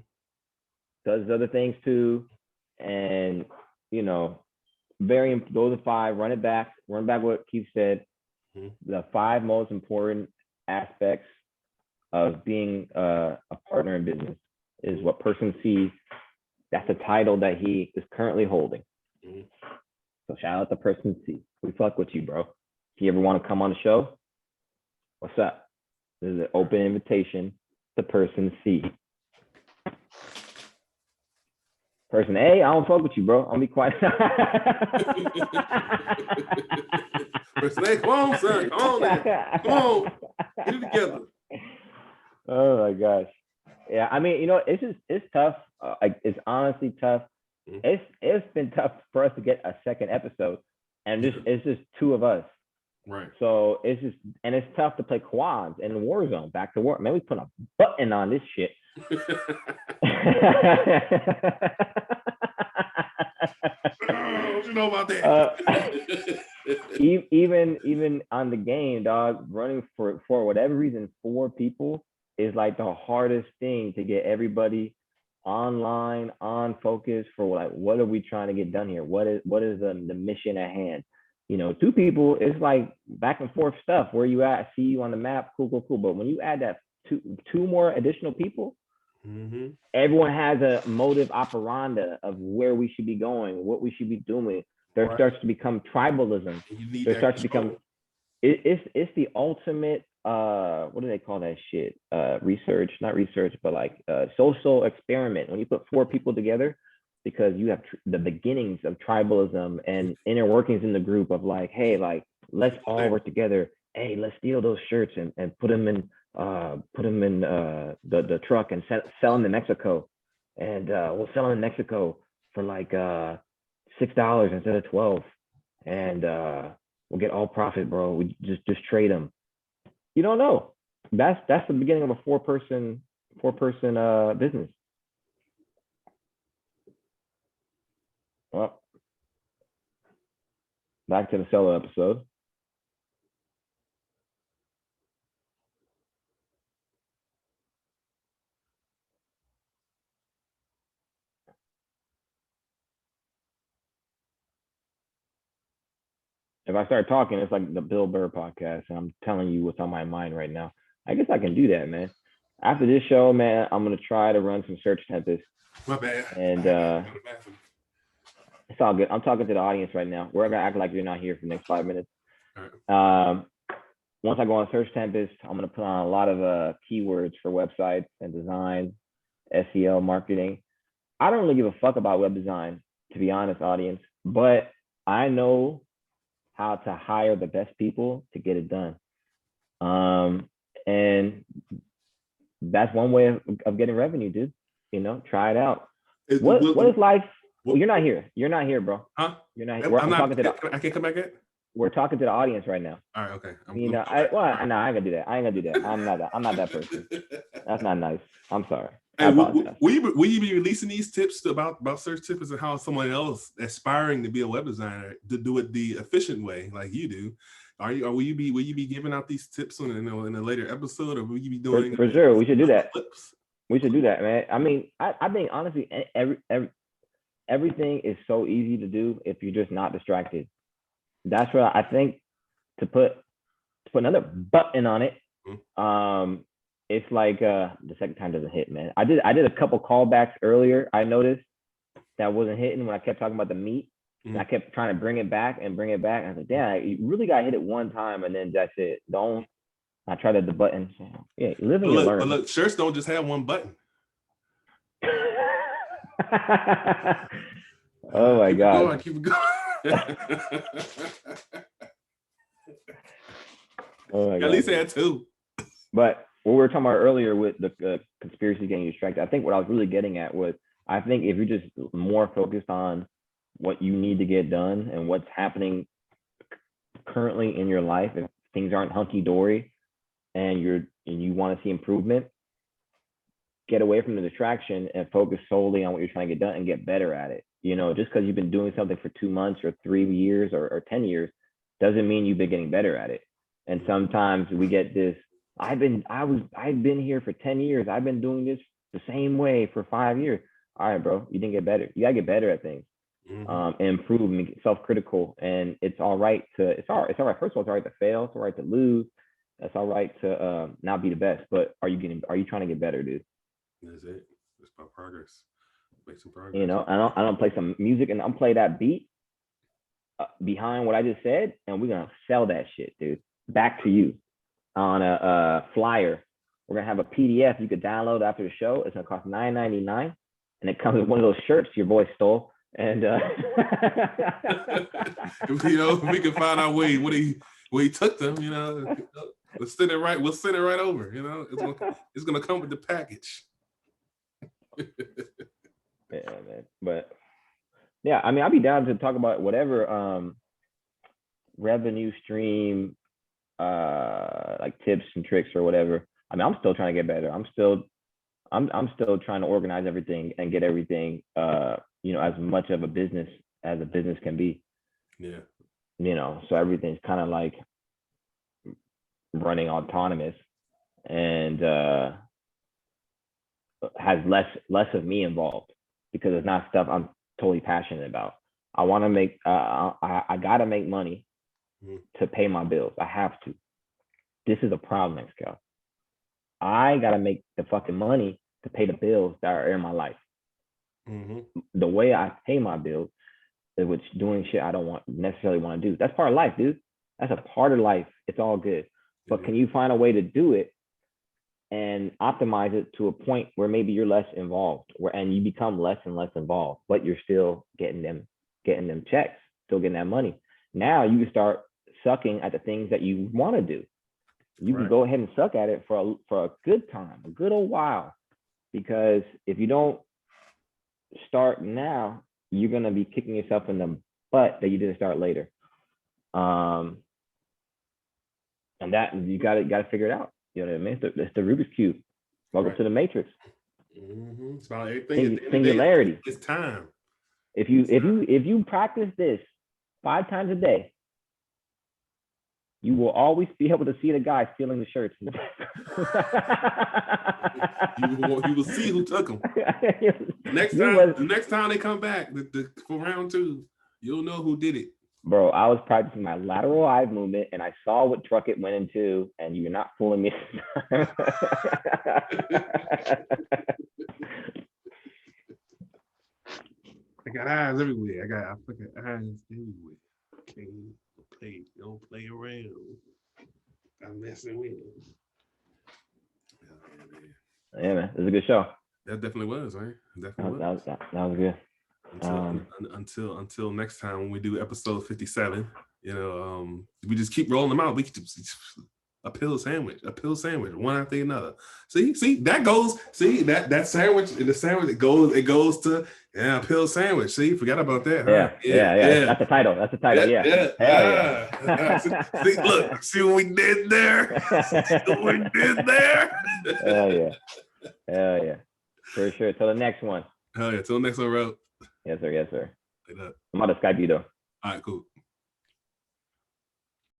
Does other things too. And those are 5. Run back what Keith said. Mm-hmm. The 5 most important aspects of being a partner in business is what person C. That's the title that he is currently holding. Mm-hmm. So shout out to person C. We fuck with you, bro. If you ever want to come on the show, what's up? This is an open invitation to person C. Person A, I don't fuck with you, bro. I'll be quiet. Person A, come on, son. Come on, man. Come on. Get it together. Oh my gosh. Yeah, I mean, it's tough. It's honestly tough. Mm-hmm. It's been tough for us to get a second episode, and it's just 2 of us. Right. So it's tough to play quads in Warzone. Back to work, man. We put a button on this shit. What you know about that? Even on the game, dog, running for whatever reason, 4 people is like the hardest thing to get everybody online, on focus for what are we trying to get done here? What is the mission at hand? 2 people, it's like back and forth stuff. Where you at? See you on the map. Cool. But when you add that two more additional people, mm-hmm. Everyone has a motive operandi of where we should be going, what we should be doing. There starts to become tribalism. There starts to become. It's the ultimate. What do they call that shit? Research, not research, but like social experiment. When you put 4 people together, because you have the beginnings of tribalism and inner workings in the group of like, hey, like let's all work together. Hey, let's steal those shirts and put them in the truck and sell them in Mexico, and we'll sell them in Mexico for like $6 instead of $12, and we'll get all profit, bro. We just trade them. You don't know. That's the beginning of a 4-person business. Well, back to the solo episode. If I start talking, it's like the Bill Burr podcast, and I'm telling you what's on my mind right now. I guess I can do that, man. After this show, man, I'm gonna try to run some Search Tempest. My bad. And it's all good. I'm talking to the audience right now. We're gonna act like you're not here for the next 5 minutes. Right. Once I go on Search Tempest, I'm gonna put on a lot of keywords for websites and design, SEO, marketing. I don't really give a fuck about web design, to be honest, audience, but I know how to hire the best people to get it done. And that's one way of getting revenue, dude. Try it out. What is life? Well, you're not here. You're not here, bro. Huh? You're not here. I can't come back yet? We're talking to the audience right now. All right, okay. I ain't gonna do that. I'm not that person. That's not nice. I'm sorry. Hey, will you be releasing these tips about search tips and how someone else aspiring to be a web designer to do it the efficient way like you do? Will you be giving out these tips in a later episode, or will you be doing for sure? We should do that. We should do that, man. I mean, I think honestly, everything is so easy to do if you're just not distracted. That's where I think to put another button on it. It's like the second time doesn't hit, man. I did a couple callbacks earlier. I noticed that wasn't hitting when I kept talking about the meat. And I kept trying to bring it back. And I was like, damn, you really got to hit it one time and then that's it. I tried the button. Yeah, you live and you learn. But look, shirts don't just have one button. Oh my God. Keep it going. Oh my God. At least had two. But what we were talking about earlier with the conspiracy getting distracted, I think what I was really getting at was, I think if you're just more focused on what you need to get done and what's happening currently in your life, if things aren't hunky-dory and you want to see improvement, get away from the distraction and focus solely on what you're trying to get done and get better at it. You know, just because you've been doing something for 2 months or 3 years or 10 years doesn't mean you've been getting better at it. And sometimes we get this, I've been here for 10 years. I've been doing this the same way for 5 years. All right, bro, you didn't get better. You gotta get better at things. And improve and get self-critical. And it's all right. First of all, it's all right to fail. It's all right to lose. It's all right to not be the best. But are you trying to get better, dude? That's it. It's about progress. Make some progress. You know, I don't play some music and I'm play that beat behind what I just said, and we're gonna sell that shit, dude. Back to you on a flyer. We're gonna have a PDF you could download after the show. It's gonna cost $9.99, and it comes with one of those shirts your boy stole. And you know, we can find out where he took them. You know, we'll send it right over. You know, it's gonna come with the package. Yeah, man. But yeah, I mean, I'll be down to talk about whatever revenue stream, like tips and tricks or whatever. I mean, I'm still trying to get better. I'm still trying to organize everything and get everything, you know, as much of a business as a business can be. Yeah. You know, so everything's kind of like running autonomous and has less of me involved because it's not stuff I'm totally passionate about. I want to make, I got to make money to pay my bills. I have to. This is a problem, Xcal. I got to make the fucking money to pay the bills that are in my life. The way I pay my bills, which doing shit I don't necessarily want to do. That's part of life, dude. That's a part of life. It's all good. But can you find a way to do it and optimize it to a point where maybe you're less involved, and you become less and less involved, but you're still getting them checks, still getting that money. Now you can start sucking at the things that you want to do. You can go ahead and suck at it for a good time, a good old while, because if you don't start now, you're gonna be kicking yourself in the butt that you didn't start later. And that you gotta figure it out. You know what I mean? It's the Rubik's Cube. Welcome to the Matrix. It's about everything. Singularity. It's time. If you practice this 5 times a day, you will always be able to see the guy stealing the shirts. You will see who took them. Next time they come back for round 2, you'll know who did it. Bro, I was practicing my lateral eye movement and I saw what truck it went into, and you're not fooling me. I got eyes everywhere. I fucking eyes everywhere. Don't play around. I'm messing with it. Yeah, man, it was a good show. That definitely was, right? That was good. Until next time when we do episode 57, you know, we just keep rolling them out. We keep a pill sandwich, one after another. See that goes. See that sandwich, the sandwich it goes to a pill sandwich. See, forgot about that. Yeah, huh? Yeah. That's the title. Yeah. See what we did there. Hell yeah. For sure. Till the next one. Hell yeah. Till the next one, bro. Yes, sir. Yes, sir. Like that. I'm about to Skype you though. All right, cool.